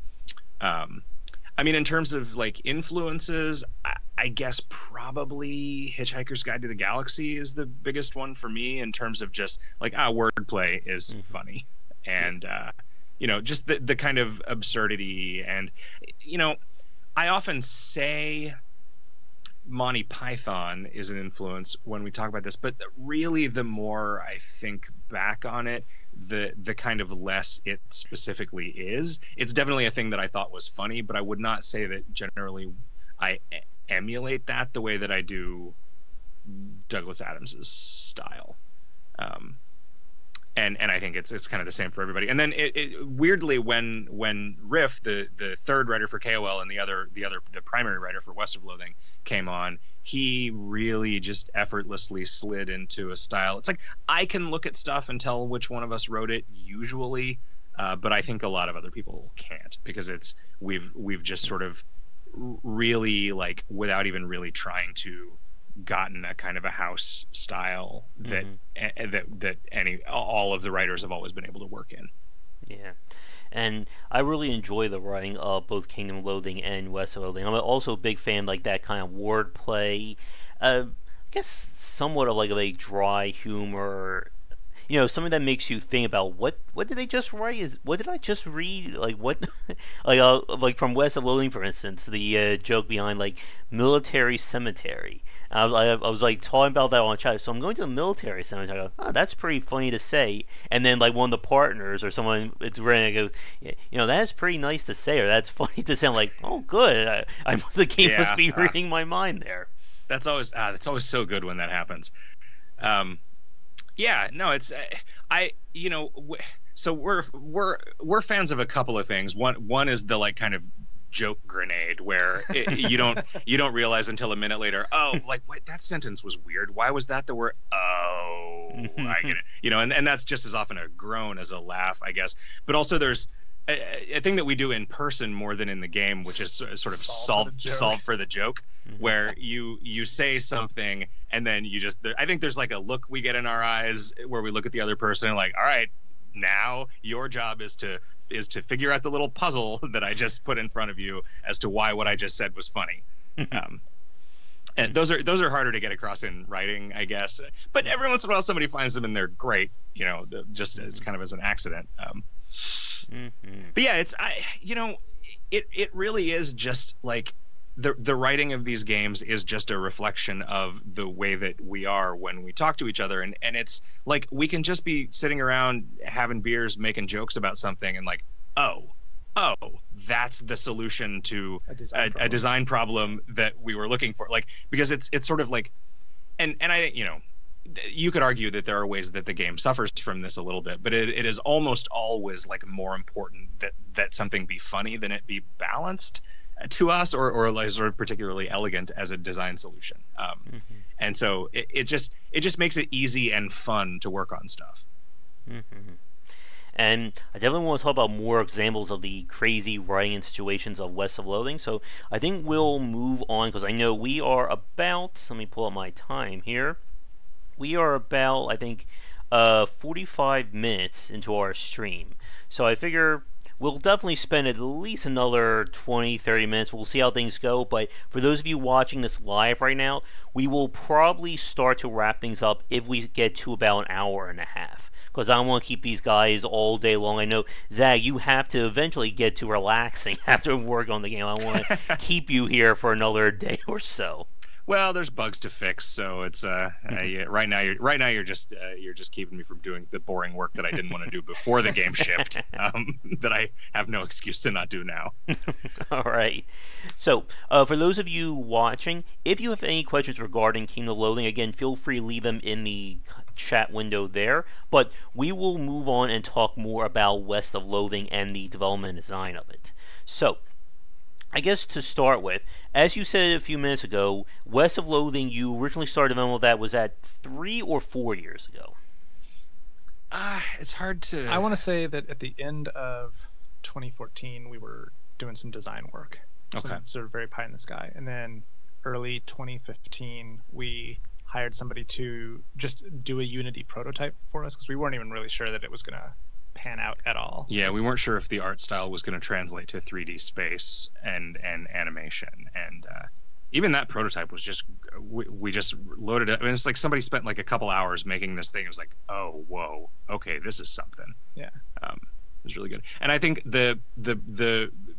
I mean, in terms of like influences, I guess probably Hitchhiker's Guide to the Galaxy is the biggest one for me in terms of just like wordplay is funny, and just the kind of absurdity. And I often say Monty Python is an influence when we talk about this, but really the more I think back on it, the kind of less it specifically is. It's definitely a thing that I thought was funny, but I would not say that generally I emulate that the way that I do Douglas Adams's style. And I think it's kind of the same for everybody. And then it weirdly, when Riff, the third writer for KOL and the primary writer for West of Loathing came on, he really just effortlessly slid into a style. It's like I can look at stuff and tell which one of us wrote it usually, but I think a lot of other people can't, because we've just sort of really, like, without even really trying to, gotten a kind of a house style that all of the writers have always been able to work in. Yeah, and I really enjoy the writing of both Kingdom of Loathing and West of Loathing. I'm also a big fan, like, that kind of wordplay, I guess somewhat of like a dry humor, something that makes you think about what did they just write? What did I just read? Like, what, like from West of Loathing, for instance, the joke behind, like, military cemetery. I was like talking about that on chat. So I'm going to the military cemetery. I go, oh, that's pretty funny to say. And then, like, one of the partners or someone it's reading, goes, that's pretty nice to say, or that's funny to say. I'm like, oh, good. The game must be reading my mind there. That's always so good when that happens. Yeah, no, it's so we're fans of a couple of things. One is the, like, kind of joke grenade where you don't realize until a minute later, oh, like, wait, that sentence was weird. Why was that the word? Oh, I get it. And that's just as often a groan as a laugh, I guess. But also there's a thing that we do in person more than in the game, which is sort of solve for the joke, where you say something and then you just, I think there's like a look we get in our eyes where we look at the other person and, like, all right, now your job is to figure out the little puzzle that I just put in front of you as to why what I just said was funny. And those are harder to get across in writing, I guess. But every once in a while somebody finds them and they're great, just as kind of as an accident. But yeah, it really is just like the writing of these games is just a reflection of the way that we are when we talk to each other, and it's like we can just be sitting around having beers, making jokes about something, and like, oh, that's the solution to a design problem that we were looking for. Like, because it's sort of like, and I you could argue that there are ways that the game suffers from this a little bit, but it is almost always, like, more important that something be funny than it be balanced to us, or like sort of particularly elegant as a design solution. And so it just makes it easy and fun to work on stuff. And I definitely want to talk about more examples of the crazy writing and situations of West of Loathing. So I think we'll move on, because I know we are about, let me pull up my time here. We are about, I think, 45 minutes into our stream. So I figure we'll definitely spend at least another 20-30 minutes. We'll see how things go. But for those of you watching this live right now, we will probably start to wrap things up if we get to about an hour and a half, because I don't want to keep these guys all day long. I know, Zack, you have to eventually get to relaxing after work on the game. I want to keep you here for another day or so. Well, there's bugs to fix, so it's right now you're just keeping me from doing the boring work that I didn't want to do before the game shipped, that I have no excuse to not do now. All right. So for those of you watching, if you have any questions regarding Kingdom of Loathing, again, feel free to leave them in the chat window there. But we will move on and talk more about West of Loathing and the development and design of it. So, I guess to start with, as you said a few minutes ago, West of Loathing, you originally started development of that, was that 3 or 4 years ago? It's hard to... I want to say that at the end of 2014, we were doing some design work. Okay. Some sort of very pie in the sky. And then early 2015, we hired somebody to just do a Unity prototype for us, because we weren't even really sure that it was going to pan out at all. Yeah, we weren't sure if the art style was going to translate to 3D space and animation, and even that prototype was just we just loaded it. I mean, it's like somebody spent like a couple hours making this thing. It was like, oh, whoa, okay, this is something. Yeah, it was really good. And I think the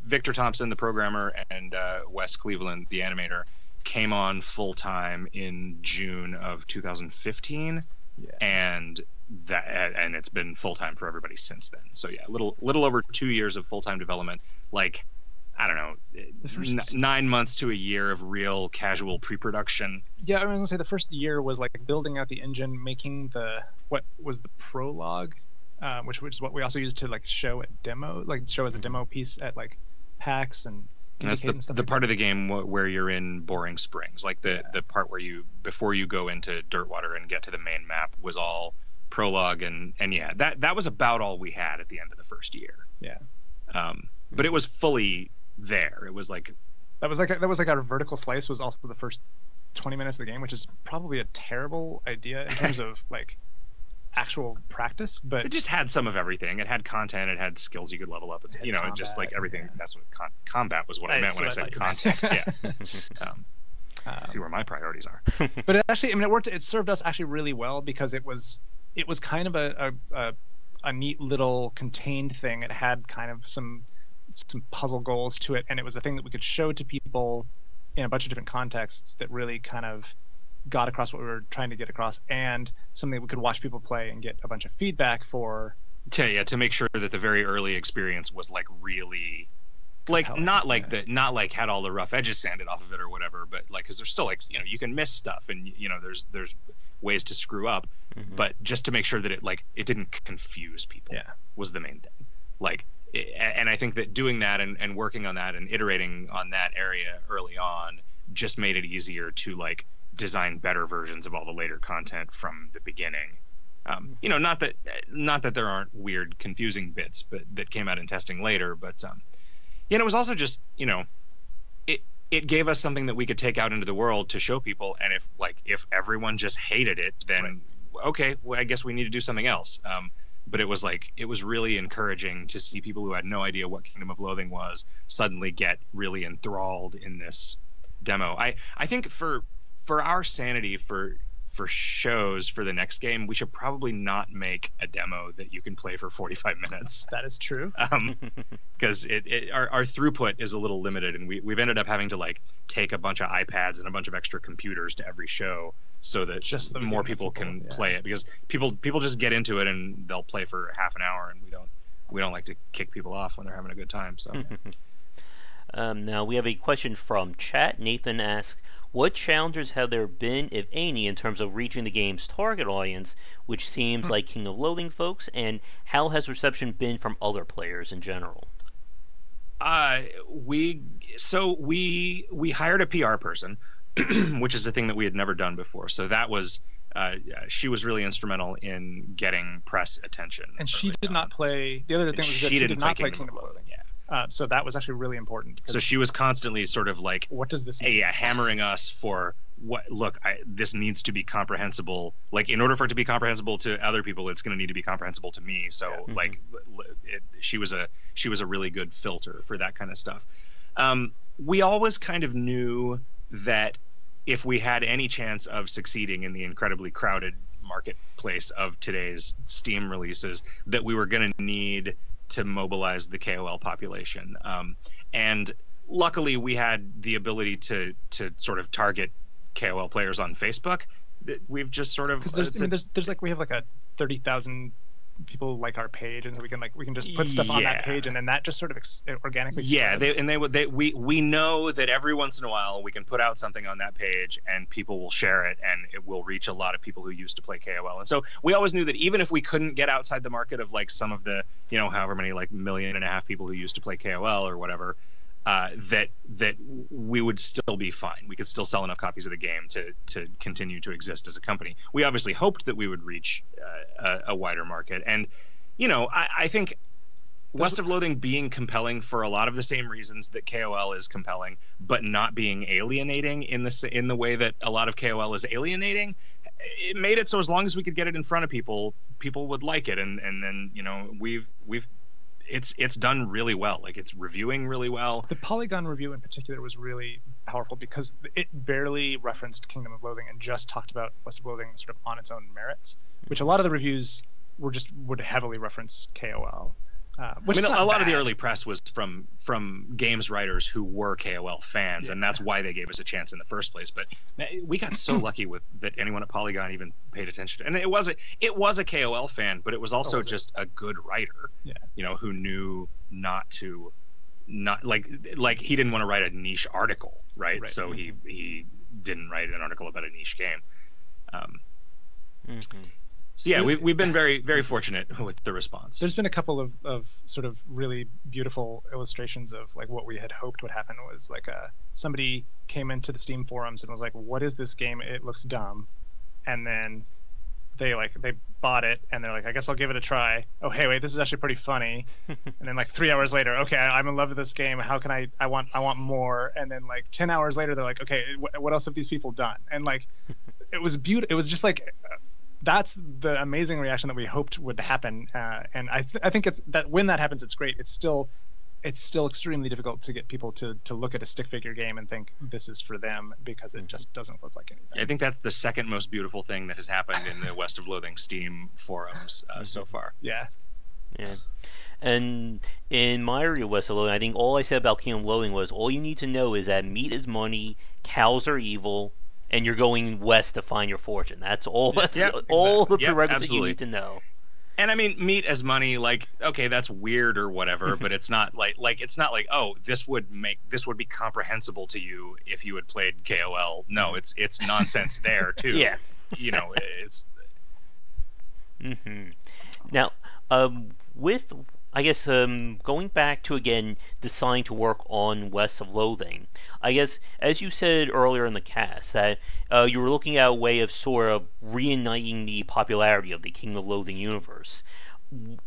Victor Thompson, the programmer, and Wes Cleveland, the animator, came on full time in June of 2015, and it's been full time for everybody since then. So yeah, little over 2 years of full time development. Like, I don't know, the first 9 months to a year of real casual pre-production. Yeah, I was gonna say the first year was like building out the engine, making what was the prologue, which is what we also used to like show at demo, like show as a demo piece at like PAX and that's the part of the game where you're in Boring Springs, like the part where before you go into Dirtwater and get to the main map was all prologue, and yeah, that was about all we had at the end of the first year. Yeah. But it was fully there. It was like that was like our vertical slice was also the first 20 minutes of the game, which is probably a terrible idea in terms of like actual practice, but it just had some of everything. It had content, it had skills you could level up. It's combat, just like everything. Yeah. That's what combat was what I meant when I said content. Yeah. See where my priorities are. But it actually, I mean, it worked. It served us actually really well because it was kind of a neat little contained thing. It had kind of some puzzle goals to it, and it was a thing that we could show to people in a bunch of different contexts that really kind of got across what we were trying to get across, and something we could watch people play and get a bunch of feedback for. To make sure that the very early experience was like really, like not like had all the rough edges sanded off of it or whatever, but like because there's still like you can miss stuff and there's ways to screw up, but just to make sure that it didn't confuse people was the main thing. Like, and I think that doing that and working on that and iterating on that area early on just made it easier to like design better versions of all the later content from the beginning. Not that there aren't weird, confusing bits, but that came out in testing later. But it was also just it gave us something that we could take out into the world to show people. And if everyone just hated it, then okay, well, I guess we need to do something else. But it was really encouraging to see people who had no idea what Kingdom of Loathing was suddenly get really enthralled in this demo. I think for our sanity for shows for the next game, we should probably not make a demo that you can play for 45 minutes. That is true. Because our throughput is a little limited, and we've ended up having to like take a bunch of iPads and a bunch of extra computers to every show so that just more people can play it, because people just get into it and they'll play for half an hour, and we don't like to kick people off when they're having a good time. So now we have a question from chat. Nathan asks, what challenges have there been, if any, in terms of reaching the game's target audience, which seems like Kingdom of Loathing folks, and how has reception been from other players in general? We hired a PR person, which is a thing that we had never done before. So that was she was really instrumental in getting press attention. And she did not play. The other thing was that she did not play Kingdom of Loathing. So that was actually really important. So she was constantly sort of like, what does this mean? Yeah, hammering us for this needs to be comprehensible. Like, in order for it to be comprehensible to other people, it's going to need to be comprehensible to me. So she was a really good filter for that kind of stuff. We always kind of knew that if we had any chance of succeeding in the incredibly crowded marketplace of today's Steam releases, that we were going to need to mobilize the KOL population. And luckily we had the ability to sort of target KOL players on Facebook. We've just sort of, there's like, we have like a 30,000 people like our page, and so we can just put stuff on that page, and then that just sort of organically spreads. We know that every once in a while we can put out something on that page and people will share it, and it will reach a lot of people who used to play KOL. And so we always knew that even if we couldn't get outside the market of like some of the however many like 1.5 million people who used to play KOL or whatever, that we would still be fine. We could still sell enough copies of the game to continue to exist as a company. We obviously hoped that we would reach a wider market, and I think West of Loathing being compelling for a lot of the same reasons that KOL is compelling, but not being alienating in the way that a lot of KOL is alienating, it made it so as long as we could get it in front of people would like it, and then it's done really well. Like, it's reviewing really well. The Polygon review in particular was really powerful because it barely referenced Kingdom of Loathing and just talked about West of Loathing sort of on its own merits, which a lot of the reviews would heavily reference KOL. Which a lot of the early press was from games writers who were KOL fans, and that's why they gave us a chance in the first place. But we got so lucky with that anyone at Polygon even paid attention. And it was a KOL fan, but it was also just a good writer. Yeah. Who knew not like he didn't want to write a niche article, right? So he didn't write an article about a niche game. So yeah, we've been very, very fortunate with the response. There's been a couple of sort of really beautiful illustrations of like what we had hoped would happen was like somebody came into the Steam forums and was like, "What is this game? It looks dumb," and then they bought it and they're like, "I guess I'll give it a try." Oh, hey, wait, this is actually pretty funny. And then like 3 hours later, okay, I'm in love with this game. How can I want more? And then like 10 hours later, they're like, okay, what else have these people done? And like, it was beautiful. It was just like. That's the amazing reaction that we hoped would happen, and I think it's that when that happens, it's great. It's still extremely difficult to get people to look at a stick figure game and think this is for them because it just doesn't look like anything. I think that's the second most beautiful thing that has happened in the West of Loathing Steam forums so far. Yeah. And in my review of West of Loathing, I think all I said about Kingdom of Loathing was all you need to know is that meat is money, cows are evil, and you're going west to find your fortune. That's all. That's all the prerequisites you need to know. And I mean, meat as money. Like, okay, that's weird or whatever, but it's not like it's not like, oh, this would be comprehensible to you if you had played KOL. No, it's nonsense there too. Yeah. It's. Now, with I guess going back to again deciding to work on West of Loathing, I guess as you said earlier in the cast that you were looking at a way of sort of reigniting the popularity of the Kingdom of Loathing universe.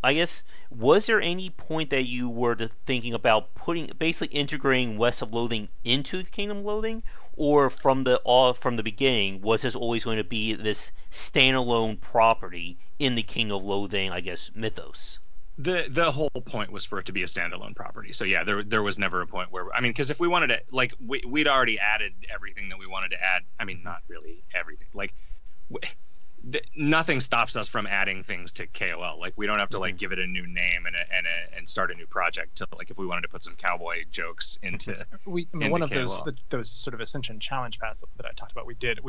I guess was there any point that you were thinking about basically integrating West of Loathing into Kingdom of Loathing, or from the beginning was this always going to be this standalone property in the Kingdom of Loathing, I guess, mythos? The whole point was for it to be a standalone property. So yeah, there was never a point where, I mean, because if we wanted to, like, we'd already added everything that we wanted to add. I mean, not really everything. Like, nothing stops us from adding things to KOL. Like, we don't have to like give it a new name and start a new project. To like, if we wanted to put some cowboy jokes into one of KOL. those sort of Ascension challenge paths that I talked about, we did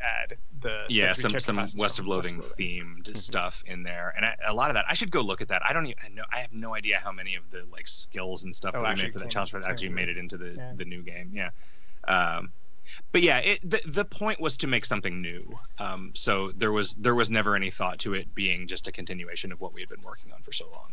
add some West of Loathing themed stuff in there, and a lot of that I should go look at that. I have no idea how many of the like skills and stuff that we made for that challenge path actually made it into the new game. Yeah. But yeah, the point was to make something new. So there was never any thought to it being just a continuation of what we had been working on for so long.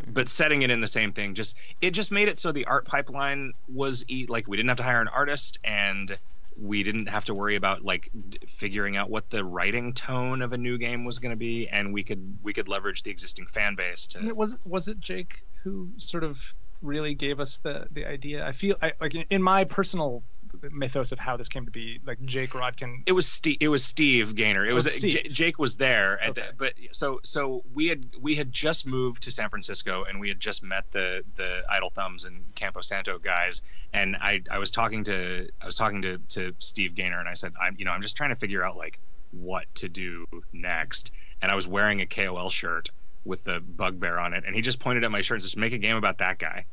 But setting it in the same thing, it just made it so the art pipeline was like we didn't have to hire an artist, and we didn't have to worry about like figuring out what the writing tone of a new game was going to be, and we could leverage the existing fan base to. Was it Jake who sort of really gave us the idea? I feel like in my personal mythos of how this came to be, like Jake Rodkin. It was Steve Gaynor. It was Jake was there, but so we had just moved to San Francisco, and we had just met the Idle Thumbs and Campo Santo guys, and I was talking to Steve Gaynor, and I said, I'm just trying to figure out like what to do next, and I was wearing a KOL shirt with the bugbear on it, and he just pointed at my shirt and said, make a game about that guy.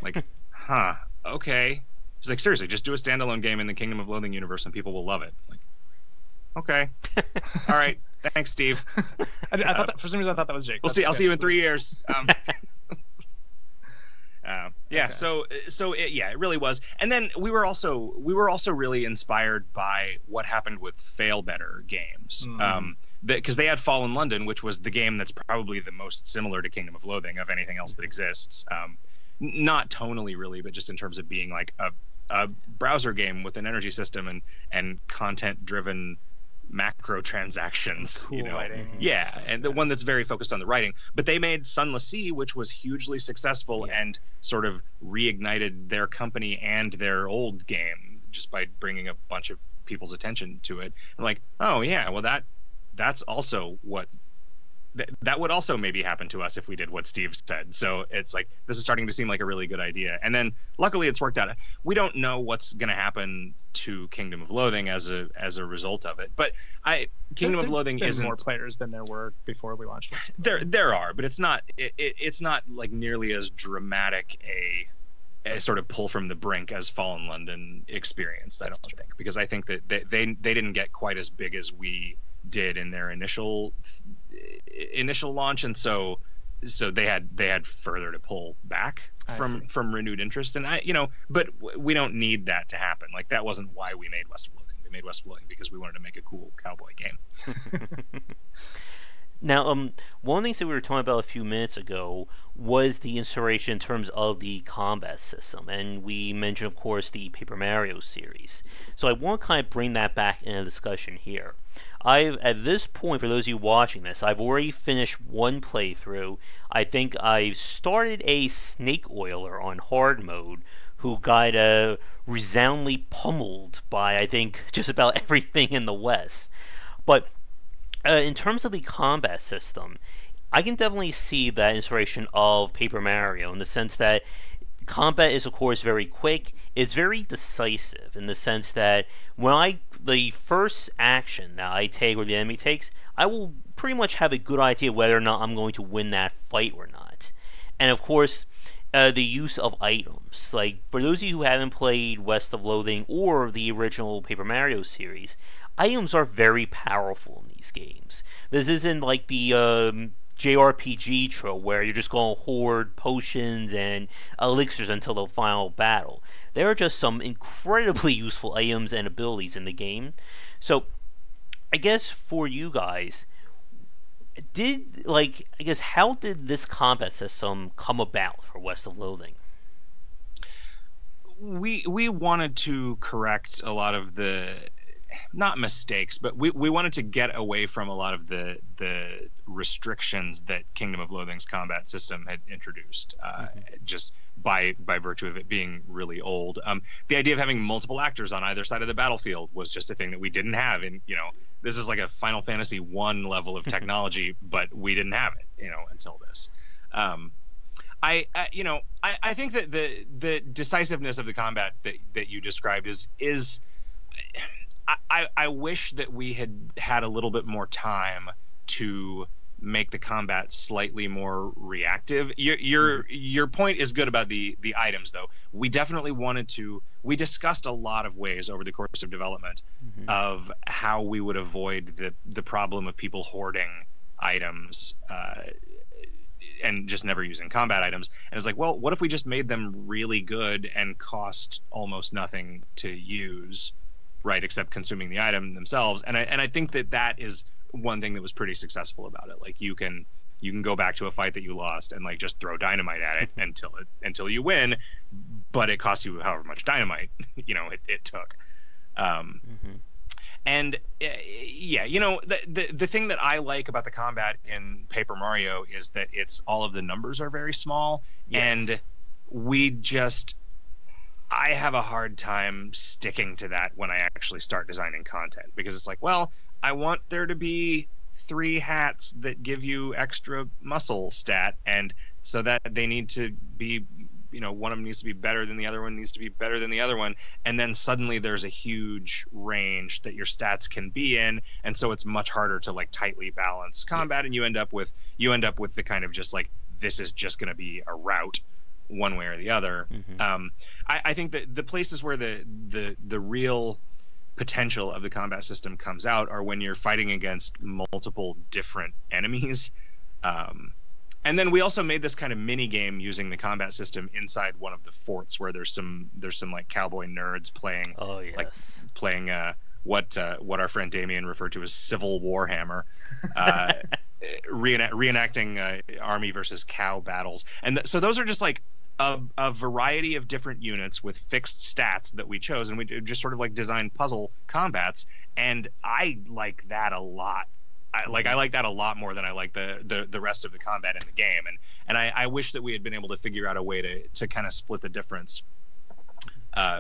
Like, huh, okay. He's like, seriously, just do a standalone game in the Kingdom of Loathing universe and people will love it. Like, okay. All right. Thanks, Steve. I thought that, for some reason I thought that was Jake. We'll see. I'll see you in 3 years. Yeah. Okay. So it really was. And then we were also really inspired by what happened with Fail Better games. Because they had Fallen London, which was the game that's probably the most similar to Kingdom of Loathing of anything else that exists. Not tonally really, but just in terms of being like a browser game with an energy system and content-driven macro transactions. Cool writing. Yeah, and the one that's very focused on the writing. But they made Sunless Sea, which was hugely successful and sort of reignited their company and their old game just by bringing a bunch of people's attention to it. And like, oh yeah, well that's also what that would also maybe happen to us if we did what Steve said. So it's like, this is starting to seem like a really good idea. And then luckily it's worked out. We don't know what's going to happen to Kingdom of Loathing as a result of it. But Kingdom of Loathing isn't more players than there were before we launched it. There are, but it's not like nearly as dramatic a sort of pull from the brink as Fallen London experienced. I don't think, because I think that they didn't get quite as big as we did in their initial launch, and so they had further to pull back from renewed interest. And but we don't need that to happen. Like, that wasn't why we made West of Loathing. We made West of Loathing because we wanted to make a cool cowboy game. Now, one of the things that we were talking about a few minutes ago was the inspiration in terms of the combat system, and we mentioned, of course, the Paper Mario series. So I want to kind of bring that back in a discussion here. At this point, for those of you watching this, I've already finished one playthrough. I think I've started a snake oiler on hard mode who got resoundingly pummeled by, I think, just about everything in the West. But in terms of the combat system, I can definitely see that inspiration of Paper Mario in the sense that combat is, of course, very quick. It's very decisive in the sense that the first action that I take or the enemy takes, I will pretty much have a good idea whether or not I'm going to win that fight or not. And of course, the use of items. Like, for those of you who haven't played West of Loathing or the original Paper Mario series, items are very powerful in these games. This isn't like the JRPG trope where you're just going to hoard potions and elixirs until the final battle. There are just some incredibly useful items and abilities in the game. So, I guess for you guys, how did this combat system come about for West of Loathing? We wanted to correct a lot of the, not mistakes, but we wanted to get away from a lot of the restrictions that Kingdom of Loathing's combat system had introduced, just by virtue of it being really old. The idea of having multiple actors on either side of the battlefield was just a thing that we didn't have. And this is like a Final Fantasy I level of technology, but we didn't have it, until this. I think that the decisiveness of the combat that you described is I wish that we had a little bit more time to make the combat slightly more reactive. Your point is good about the items, though. We definitely we discussed a lot of ways over the course of development of how we would avoid the problem of people hoarding items and just never using combat items. And it's like, well, what if we just made them really good and cost almost nothing to use, right, except consuming the item themselves? And I think that is one thing that was pretty successful about it. Like, you can go back to a fight that you lost and like just throw dynamite at it until you win, but it costs you however much dynamite it took. And the thing that I like about the combat in Paper Mario is that all of the numbers are very small. Yes. And I have a hard time sticking to that when I actually start designing content, because it's like, well, I want there to be 3 hats that give you extra muscle stat, and so that they need to be, one of them needs to be better than the other one, needs to be better than the other one, and then suddenly there's a huge range that your stats can be in, and so it's much harder to like tightly balance combat, and you end up with the kind of just like, this is just going to be a route one way or the other. I think that the places where the real potential of the combat system comes out are when you're fighting against multiple different enemies. And then we also made this kind of mini game using the combat system inside one of the forts, where there's some like cowboy nerds playing. Oh yes. Playing what our friend Damien referred to as Civil Warhammer, reenacting army versus cow battles. And so those are just like a variety of different units with fixed stats that we chose, and we just sort of like designed puzzle combats, and I like that a lot. I like that a lot more than I like the rest of the combat in the game, and I wish that we had been able to figure out a way to kind of split the difference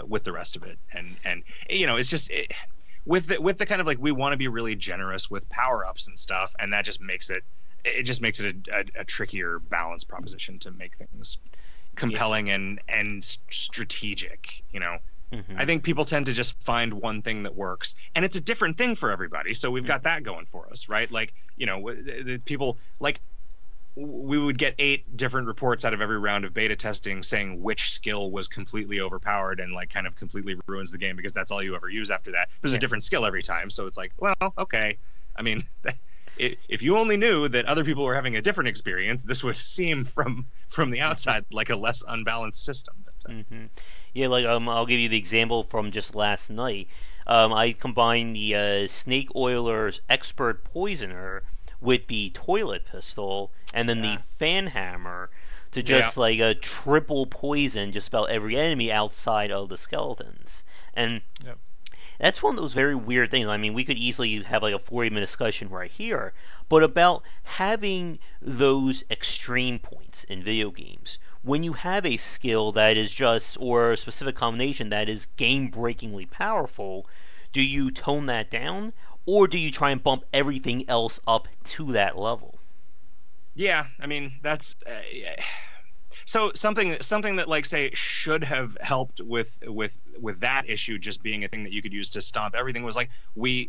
with the rest of it, and it's just with the kind of like, we want to be really generous with power-ups and stuff, and that just makes it it just makes it a trickier balance proposition to make things compelling and strategic. I think people tend to just find one thing that works, and it's a different thing for everybody. So we've got that going for us, right? Like, the people, like, we would get 8 different reports out of every round of beta testing saying which skill was completely overpowered and like kind of completely ruins the game because that's all you ever use after that. There's a different skill every time, so it's like, well, okay. I mean, if you only knew that other people were having a different experience, this would seem from the outside like a less unbalanced system. But, Yeah, like I'll give you the example from just last night. I combined the Snake Oiler's Expert Poisoner with the Toilet Pistol and then the Fan Hammer to just like a triple poison just about every enemy outside of the skeletons. And that's one of those very weird things. I mean, we could easily have like a 40-minute discussion right here, but about having those extreme points in video games. When you have a skill that is just, or a specific combination that is game-breakingly powerful, do you tone that down, or do you try and bump everything else up to that level? Yeah, I mean, that's... So something that, like, say, should have helped with that issue just being a thing that you could use to stomp everything was like,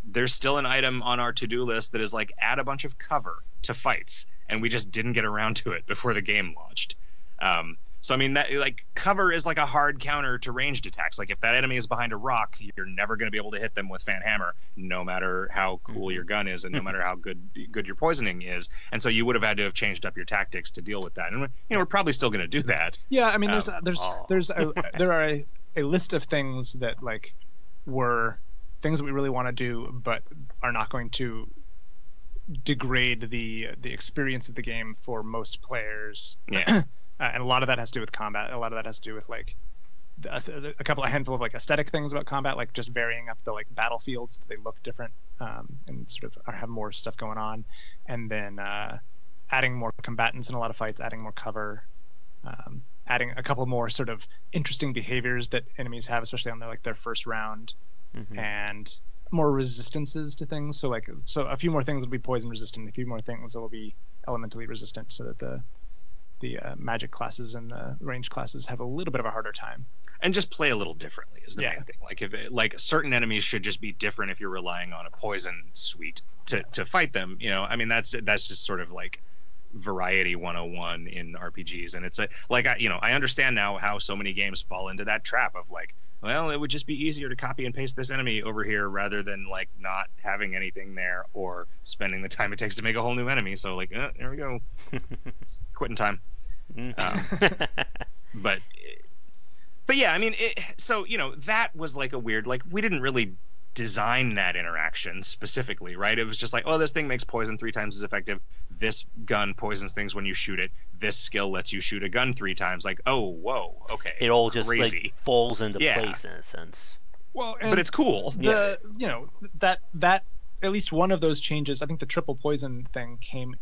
there's still an item on our to-do list that is like, add a bunch of cover to fights, and we just didn't get around to it before the game launched. So I mean, that, like, cover is like a hard counter to ranged attacks. Like, if that enemy is behind a rock, you're never going to be able to hit them with Fan Hammer, no matter how cool your gun is and no matter how good your poisoning is. And so you would have had to have changed up your tactics to deal with that. And we're probably still going to do that. Yeah, I mean, there are a list of things that like were things that we really want to do, but are not going to degrade the experience of the game for most players. Yeah. And a lot of that has to do with combat. A lot of that has to do with like a handful of like aesthetic things about combat, like just varying up the like battlefields so they look different, and sort of have more stuff going on, and then adding more combatants in a lot of fights, adding more cover, adding a couple more sort of interesting behaviors that enemies have, especially on their first round, and more resistances to things. So a few more things will be poison resistant, a few more things will be elementally resistant, so that the magic classes and the range classes have a little bit of a harder time. And just play a little differently is the main thing. Like certain enemies should just be different if you're relying on a poison suite to fight them. I mean, that's just sort of like variety 101 in RPGs. And it's I understand now how so many games fall into that trap of like, well, it would just be easier to copy and paste this enemy over here rather than like not having anything there or spending the time it takes to make a whole new enemy. So like, there we go. It's quitting time. But yeah, I mean, that was like a weird, like, we didn't really design that interaction specifically, right? It was just like, oh, this thing makes poison 3 times as effective. This gun poisons things when you shoot it. This skill lets you shoot a gun 3 times. Like, oh, whoa, okay. It all just crazy. like falls into place in a sense. Well, but it's cool. That at least one of those changes, I think the triple poison thing came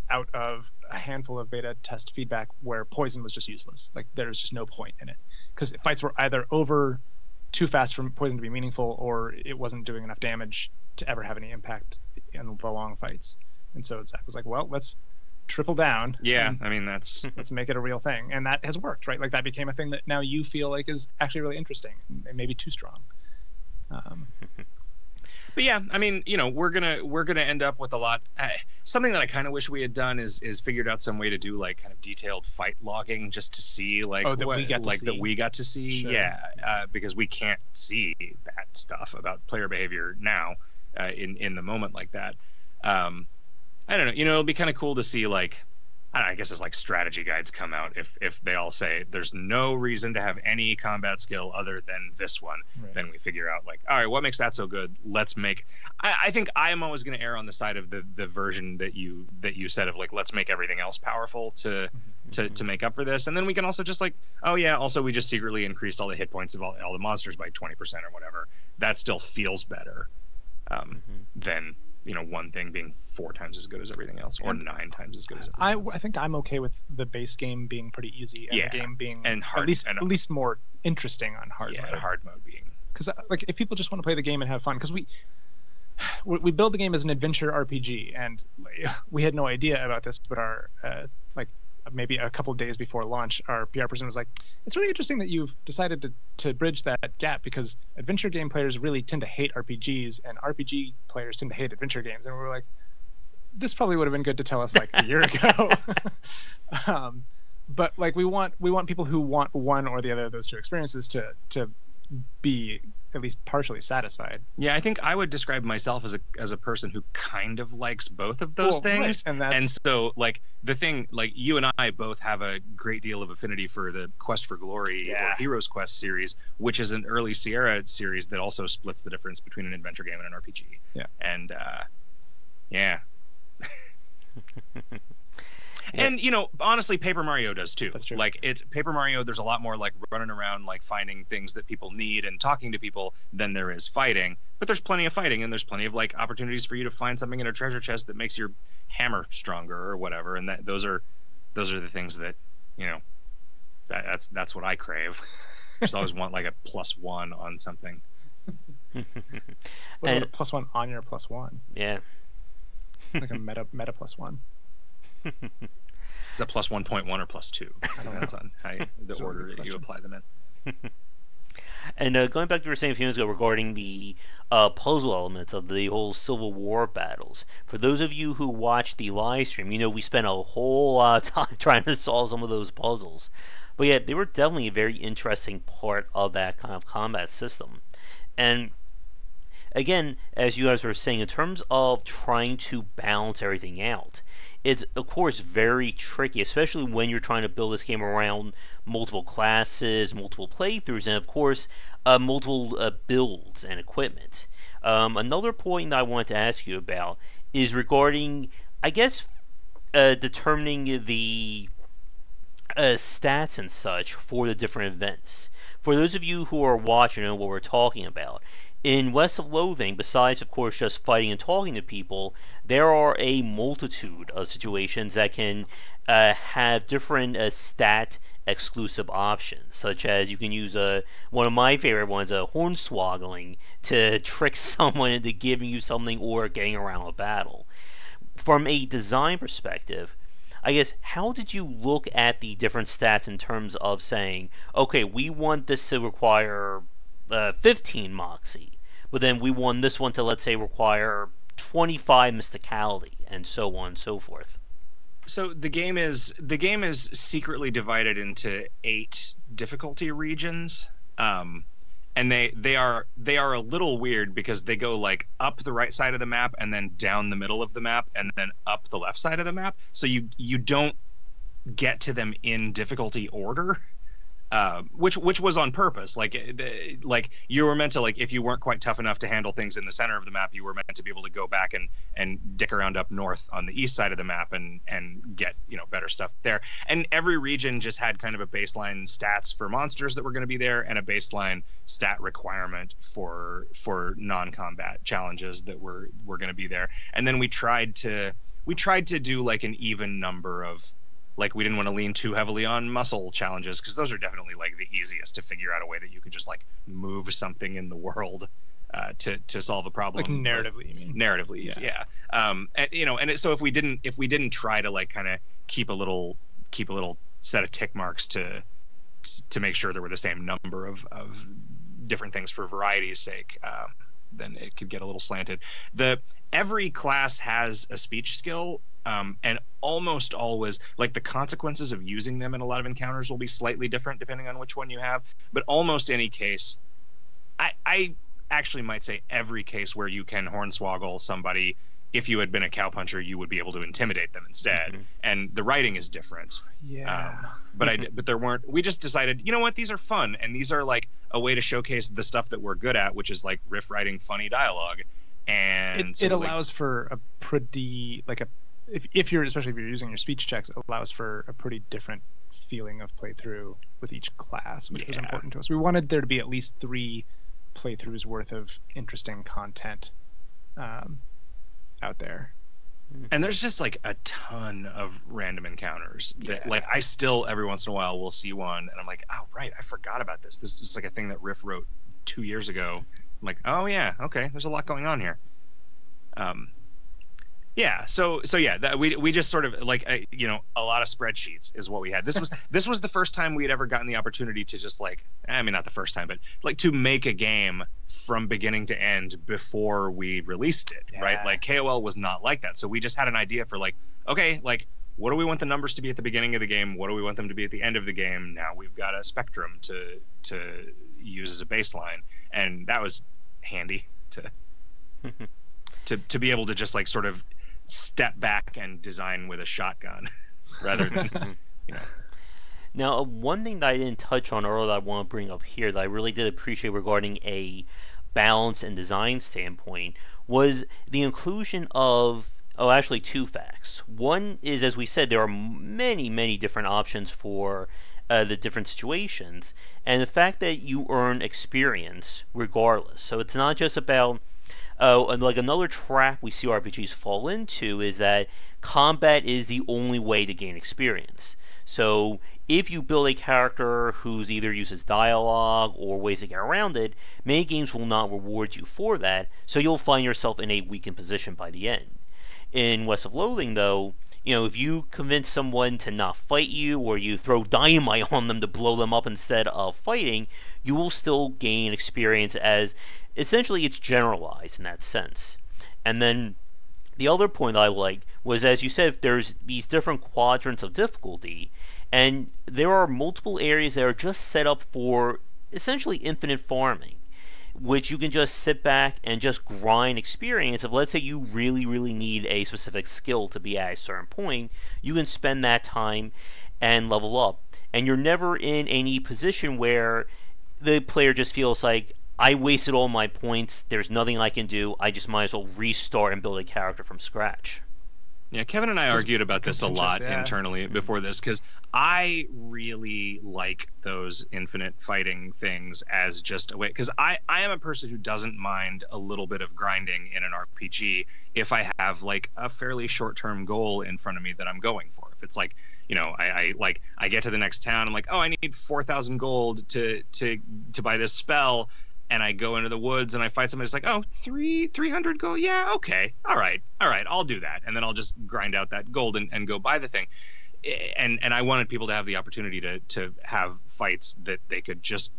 out of a handful of beta test feedback where poison was just useless. Like, there's just no point in it because fights were either over too fast for poison to be meaningful, or it wasn't doing enough damage to ever have any impact in the long fights. And so Zack was like, well, let's triple down. Yeah, I mean, let's make it a real thing. And that has worked, right? Like, that became a thing that now you feel like is actually really interesting and maybe too strong. But yeah, I mean, we're gonna end up with a lot. Something that I kind of wish we had done is figured out some way to do like kind of detailed fight logging just to see like that we got to see. Sure. Yeah, because we can't see that stuff about player behavior now in the moment like that. I don't know. It'll be kind of cool to see like, I guess it's like strategy guides come out if they all say there's no reason to have any combat skill other than this one. Right. Then we figure out like, all right, what makes that so good? Let's make. I think I am always going to err on the side of the version that you said of like, let's make everything else powerful to make up for this, and then we can also just like, oh yeah, also we just secretly increased all the hit points of all the monsters by 20% or whatever. That still feels better than one thing being 4 times as good as everything else, or 9 times as good as everything else. I think I'm okay with the base game being pretty easy, and the game being hard, at least more interesting on hard mode. Yeah, hard mode being. Because like, if people just want to play the game and have fun, because we build the game as an adventure RPG, and we had no idea about this, but our like maybe a couple of days before launch, our PR person was like, "It's really interesting that you've decided to bridge that gap, because adventure game players really tend to hate RPGs, and RPG players tend to hate adventure games." And we were like, "This probably would have been good to tell us like a year ago." But like we want people who want one or the other of those two experiences to be at least partially satisfied. Yeah, I think I would describe myself as a person who kind of likes both of those things. Right. And so like the thing, like you and I both have a great deal of affinity for the Quest for Glory or Heroes Quest series, which is an early Sierra series that also splits the difference between an adventure game and an RPG. Yeah. And yeah. And honestly, Paper Mario does too. That's true. Like it's Paper Mario. There's a lot more like running around, like finding things that people need and talking to people than there is fighting. But there's plenty of fighting, and there's plenty of like opportunities for you to find something in a treasure chest that makes your hammer stronger or whatever. And those are the things that that's what I crave. I just always want like a +1 on something. What about a +1 on your +1? Yeah. Like a meta +1. Is that +1.1 or +2? So that's on the order that you apply them in. And going back to what you were saying a few minutes ago regarding the puzzle elements of the whole Civil War battles, for those of you who watched the live stream, we spent a whole lot of time trying to solve some of those puzzles. But yeah, they were definitely a very interesting part of that kind of combat system. And again, as you guys were saying, in terms of trying to balance everything out, it's of course very tricky, especially when you're trying to build this game around multiple classes, multiple playthroughs, and of course multiple builds and equipment. Another point that I wanted to ask you about is regarding, I guess, determining the stats and such for the different events. For those of you who are watching and what we're talking about, in West of Loathing, besides, of course, just fighting and talking to people, there are a multitude of situations that can have different stat-exclusive options, such as you can use one of my favorite ones, hornswoggling, to trick someone into giving you something or getting around a battle. From a design perspective, I guess, how did you look at the different stats in terms of saying, okay, we want this to require 15 Moxie, but then we want this one to, let's say, require 25 Mysticality, and so on and so forth? So the game is secretly divided into 8 difficulty regions, and they are a little weird because they go like up the right side of the map and then down the middle of the map and then up the left side of the map. So you don't get to them in difficulty order. Which was on purpose. Like you were meant to, like, if you weren't quite tough enough to handle things in the center of the map, you were meant to be able to go back and dick around up north on the east side of the map and get better stuff there. And every region just had kind of a baseline stats for monsters that were going to be there and a baseline stat requirement for non-combat challenges that were going to be there. And then we tried to do like an even number of, like, we didn't want to lean too heavily on muscle challenges because those are definitely like the easiest to figure out a way that you could just like move something in the world to solve a problem. Like narratively, you mean? Narratively, yeah. So if we didn't try to like kind of keep a little set of tick marks to make sure there were the same number of different things for variety's sake, then it could get a little slanted. Every class has a speech skill. And almost always, like, the consequences of using them in a lot of encounters will be slightly different depending on which one you have. But almost any case, I actually might say every case where you can hornswoggle somebody, if you had been a cowpuncher, you would be able to intimidate them instead. Mm-hmm. And the writing is different. Yeah. But there weren't. We just decided, you know what? These are fun, and these are like a way to showcase the stuff that we're good at, which is like riff writing, funny dialogue. And it allows for a pretty if you're using your speech checks, it allows for a pretty different feeling of playthrough with each class, which was important to us. We wanted there to be at least 3 playthroughs worth of interesting content out there. And there's just like a ton of random encounters that like I still every once in a while will see one and I'm like, oh right, I forgot about this. This is like a thing that Riff wrote 2 years ago. I'm like, oh yeah, okay, there's a lot going on here. Yeah, so yeah, we just sort of like a lot of spreadsheets is what we had. This was the first time we had ever gotten the opportunity to just like, I mean, not the first time, but like to make a game from beginning to end before we released it, right? Like KOL was not like that, so we just had an idea for like, okay, like what do we want the numbers to be at the beginning of the game? What do we want them to be at the end of the game? Now we've got a spectrum to use as a baseline, and that was handy to be able to just like sort of step back and design with a shotgun rather than Now, one thing that I didn't touch on earlier that I want to bring up here that I really did appreciate regarding a balance and design standpoint was the inclusion of actually two facts. One is, as we said, there are many different options for the different situations, and the fact that you earn experience regardless. So it's not just about and like another trap we see RPGs fall into is that combat is the only way to gain experience. So if you build a character who's either uses dialogue or ways to get around it, many games will not reward you for that, so you'll find yourself in a weakened position by the end. In West of Loathing, though, if you convince someone to not fight you, or you throw dynamite on them to blow them up instead of fighting, you will still gain experience, as essentially it's generalized in that sense. And then the other point I liked was, as you said, there's these different quadrants of difficulty, and there are multiple areas that are just set up for essentially infinite farming, which you can just sit back and just grind experience. If let's say you really need a specific skill to be at a certain point, you can spend that time and level up, and you're never in any position where the player just feels like, I wasted all my points, there's nothing I can do, I just might as well restart and build a character from scratch. Yeah, Kevin and I argued about this a lot internally before this, because I really like those infinite fighting things as just a way, because I am a person who doesn't mind a little bit of grinding in an RPG if I have like a fairly short-term goal in front of me that I'm going for. If it's like, I get to the next town, I'm like, oh, I need 4,000 gold to buy this spell, and I go into the woods and I fight somebody. It's like, oh, 300 gold. Yeah, okay, all right, I'll do that, and then I'll just grind out that gold and go buy the thing. And I wanted people to have the opportunity to have fights that they could just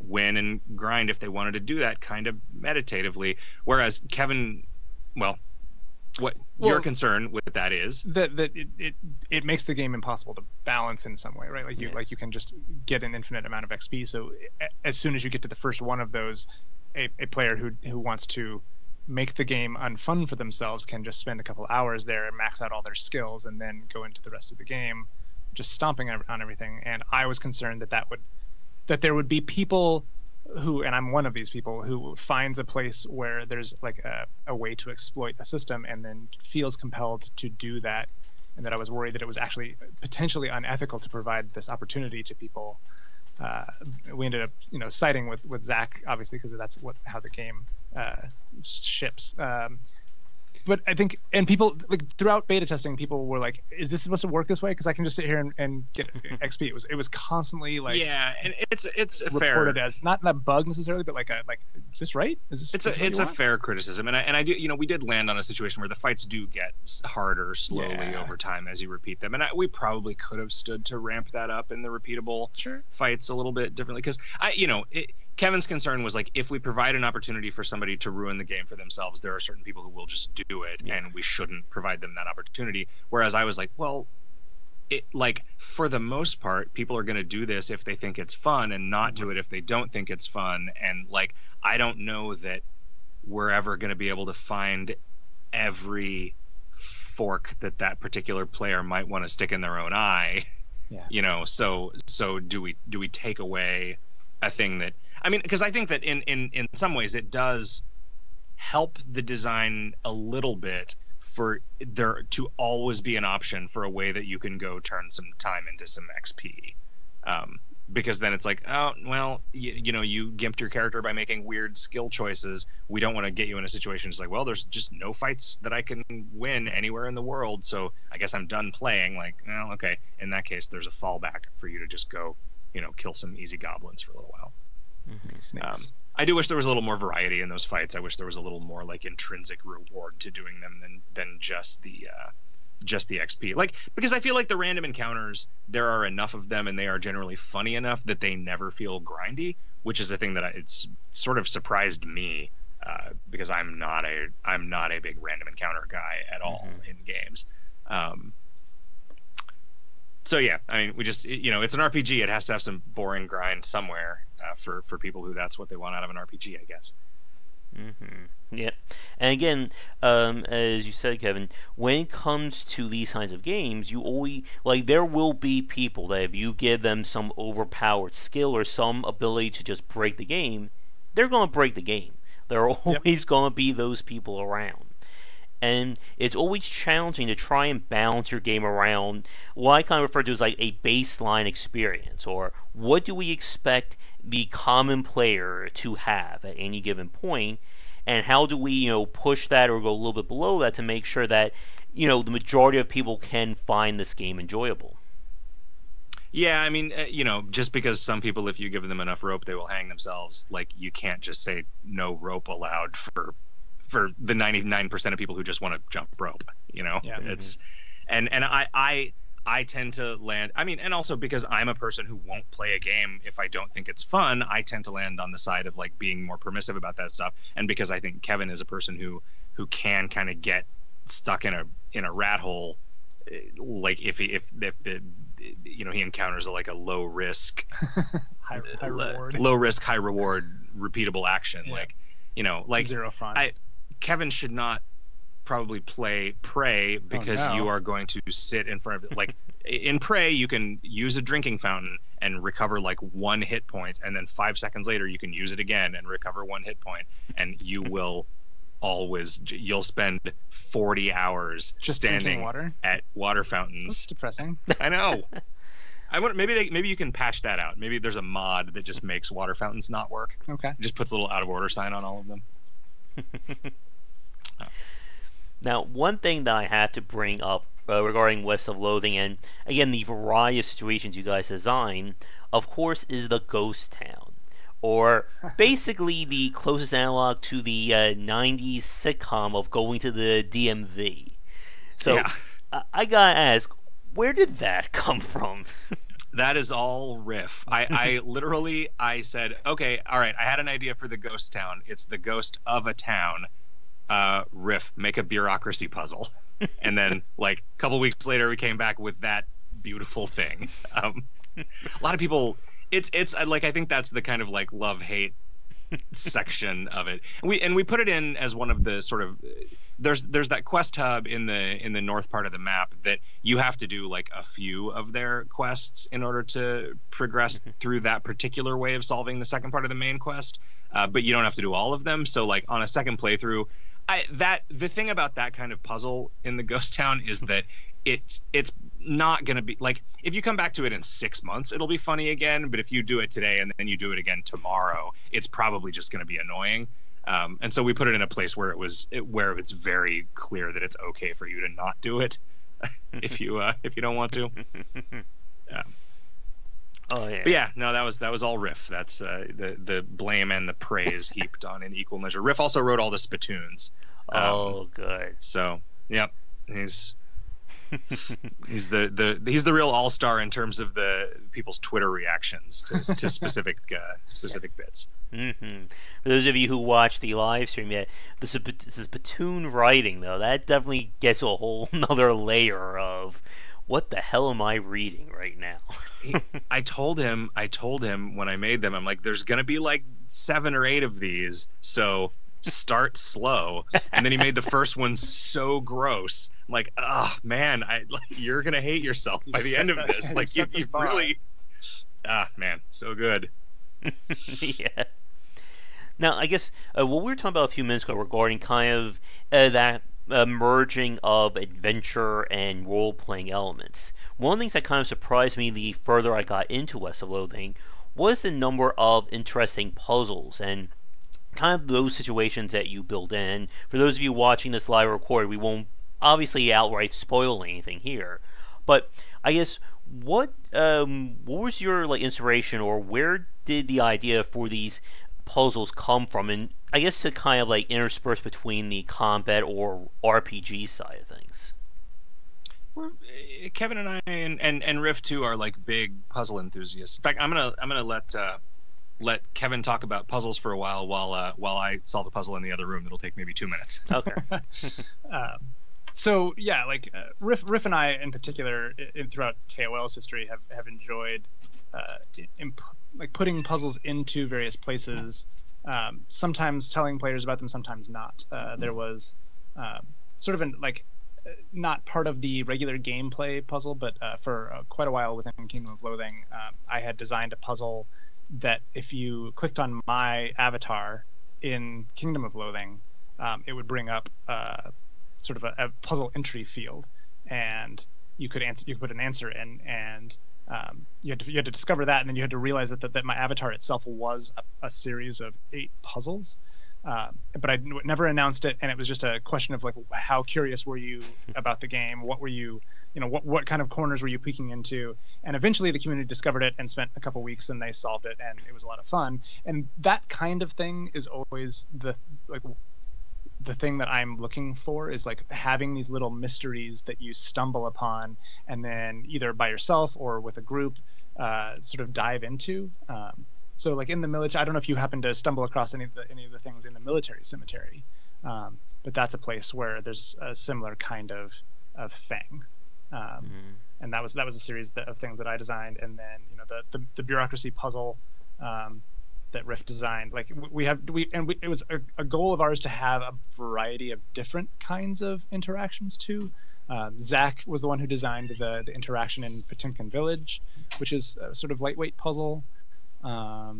win and grind if they wanted to do that kind of meditatively. Whereas Kevin, your concern with that is that it makes the game impossible to balance in some way, right? Like you can just get an infinite amount of XP. So as soon as you get to the first one of those, a player who wants to make the game unfun for themselves can just spend a couple hours there and max out all their skills and then go into the rest of the game just stomping on everything. And I was concerned that there would be people who, and I'm one of these people, who finds a place where there's like a way to exploit the system and then feels compelled to do that, and that I was worried that it was actually potentially unethical to provide this opportunity to people. We ended up, siding with Zack, obviously, because that's how the game ships. But I think, and people, like, throughout beta testing, people were like, "Is this supposed to work this way? Because I can just sit here and get XP." It was constantly like, yeah, and it's reported fair as not a bug necessarily, but like is this right? Is this? It's a fair criticism, and I do, we did land on a situation where the fights do get harder slowly over time as you repeat them, and we probably could have stood to ramp that up in the repeatable fights a little bit differently, because Kevin's concern was like, if we provide an opportunity for somebody to ruin the game for themselves, there are certain people who will just do it, and we shouldn't provide them that opportunity. Whereas I was like, well, for the most part, people are going to do this if they think it's fun, and not do it if they don't think it's fun. And like, I don't know that we're ever going to be able to find every fork that particular player might want to stick in their own eye. So do we take away a thing that, because I think that in some ways it does help the design a little bit for there to always be an option for a way that you can go turn some time into some XP. Because then it's like, oh, well, you gimped your character by making weird skill choices. We don't want to get you in a situation it's like, well, there's just no fights that I can win anywhere in the world, so I guess I'm done playing. Like, well, okay, in that case, there's a fallback for you to just go, kill some easy goblins for a little while. Snakes. I do wish there was a little more variety in those fights. I wish there was a little more like intrinsic reward to doing them than just the XP. Like, because I feel like the random encounters, there are enough of them and they are generally funny enough that they never feel grindy, which is a thing that it's sort of surprised me, because I'm not a big random encounter guy at all in games. So yeah, I mean, we just, it's an RPG. It has to have some boring grind somewhere, for people who that's what they want out of an RPG, I guess. Yeah, and again, as you said, Kevin, when it comes to these kinds of games, you always, like, there will be people that if you give them some overpowered skill or some ability to just break the game, they're going to break the game. There are always going to be those people around. And it's always challenging to try and balance your game around what I kind of refer to as like a baseline experience, or what do we expect the common player to have at any given point, and how do we, push that or go a little bit below that to make sure that, the majority of people can find this game enjoyable. Yeah, I mean, just because some people, if you give them enough rope, they will hang themselves. Like, you can't just say no rope allowed for the 99% of people who just want to jump rope. Yeah. It's and I tend to land. I mean, and also because I'm a person who won't play a game if I don't think it's fun, I tend to land on the side of like being more permissive about that stuff. And because I think Kevin is a person who can kind of get stuck in a rat hole, like if he encounters like a low risk, high reward, low risk, high reward, repeatable action, like zero fun. Kevin should not probably play Prey because you are going to sit in front of it. Like in Prey, you can use a drinking fountain and recover like 1 hit point, and then 5 seconds later you can use it again and recover 1 hit point, and you'll spend 40 hours just standing at water fountains. That's depressing. I know. Maybe you can patch that out. Maybe there's a mod that just makes water fountains not work. Okay. It just puts a little out of order sign on all of them. Now, one thing that I have to bring up regarding West of Loathing, and again, the variety of situations you guys design, of course, is the ghost town. Or basically the closest analog to the 90s sitcom of going to the DMV. So, I gotta ask, where did that come from? That is all riff. I literally said, okay, all right, I had an idea for the ghost town. It's the ghost of a town. Riff, make a bureaucracy puzzle. And then like a couple weeks later we came back with that beautiful thing. A lot of people, it's like, I think that's the kind of like love-hate section of it. And we put it in as one of the sort of, there's that quest hub in the north part of the map that you have to do like a few of their quests in order to progress through that particular way of solving the second part of the main quest, but you don't have to do all of them. So like on a second playthrough, the thing about that kind of puzzle in the ghost town is that it's not going to be like, if you come back to it in 6 months, it'll be funny again. But if you do it today and then you do it again tomorrow, it's probably just going to be annoying. And so we put it in a place where it's very clear that it's okay for you to not do it if you don't want to. Oh yeah. But yeah, no, that was all Riff. That's the blame and the praise heaped on in equal measure. Riff also wrote all the spittoons. Good. So, yep, he's the real all-star in terms of the people's Twitter reactions to specific bits. For those of you who watch the live stream, the spittoon writing though, that definitely gets a whole another layer of what the hell am I reading right now? I told him when I made them, I'm like, there's gonna be like 7 or 8 of these, so start slow. And then he made the first one so gross. I'm like, oh man, you're gonna hate yourself by the end of this. Like you really, man, so good. Yeah. Now, I guess what we were talking about a few minutes ago regarding kind of that merging of adventure and role-playing elements. One of the things that kind of surprised me the further I got into West of Loathing was the number of interesting puzzles and kind of those situations that you build in. For those of you watching this live record, we won't obviously outright spoil anything here, but I guess what was your like inspiration, or where did the idea for these puzzles come from, and I guess to kind of like intersperse between the combat or RPG side of things. Kevin and I and Riff too are like big puzzle enthusiasts. In fact, I'm gonna let Kevin talk about puzzles for a while I solve a puzzle in the other room. That'll take maybe 2 minutes. Okay. So yeah, like Riff and I in particular, throughout KOL's history, have enjoyed like putting puzzles into various places. Sometimes telling players about them, sometimes not. There was sort of not part of the regular gameplay puzzle, but for quite a while within Kingdom of Loathing, I had designed a puzzle that if you clicked on my avatar in Kingdom of Loathing, it would bring up sort of a puzzle entry field, and you could put an answer in, and you had to discover that, and then you had to realize that my avatar itself was a series of 8 puzzles. But I never announced it, and it was just a question of like, how curious were you about the game? What were you, what kind of corners were you peeking into? And eventually the community discovered it and spent a couple weeks, and they solved it, and it was a lot of fun. And that kind of thing is always the thing that I'm looking for, is like having these little mysteries that you stumble upon, and then either by yourself or with a group, sort of dive into. So like in the military, I don't know if you happen to stumble across any of the things in the military cemetery, but that's a place where there's a similar kind of thing. And that was a series of things that I designed, and then the bureaucracy puzzle that Riff designed. Like it was a goal of ours to have a variety of different kinds of interactions too. Zack was the one who designed the interaction in Potemkin Village, which is a sort of lightweight puzzle. I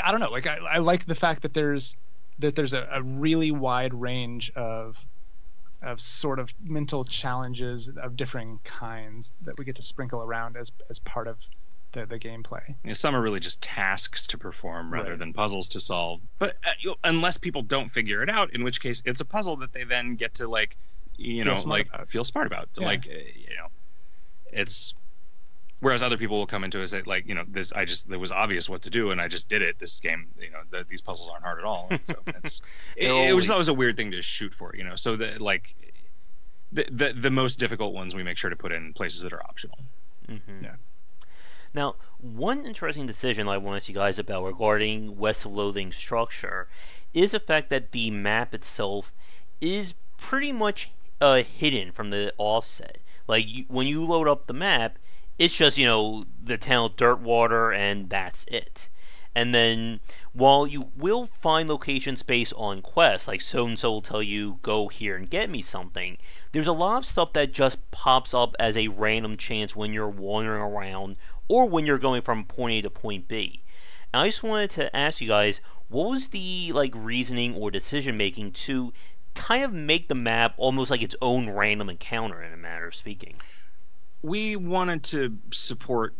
don't know. Like I like the fact that there's a really wide range of sort of mental challenges of differing kinds that we get to sprinkle around as part of the gameplay. Yeah, some are really just tasks to perform rather than puzzles to solve. But unless people don't figure it out, in which case it's a puzzle that they then get to feel smart about. Yeah. It's. Whereas other people will come into it and say, like, it was obvious what to do, and I just did it. This game, these puzzles aren't hard at all. And so it was always a weird thing to shoot for, So the most difficult ones we make sure to put in places that are optional. Mm-hmm. Yeah. Now, one interesting decision I want to ask you guys about regarding West of Loathing structure is the fact that the map itself is pretty much hidden from the offset. Like when you load up the map, it's just, the town of Dirtwater, and that's it. And then, while you will find locations based on quests, like so-and-so will tell you, go here and get me something, there's a lot of stuff that just pops up as a random chance when you're wandering around, or when you're going from point A to point B. And I just wanted to ask you guys, what was the, reasoning or decision-making to kind of make the map almost like its own random encounter, in a manner of speaking? We wanted to support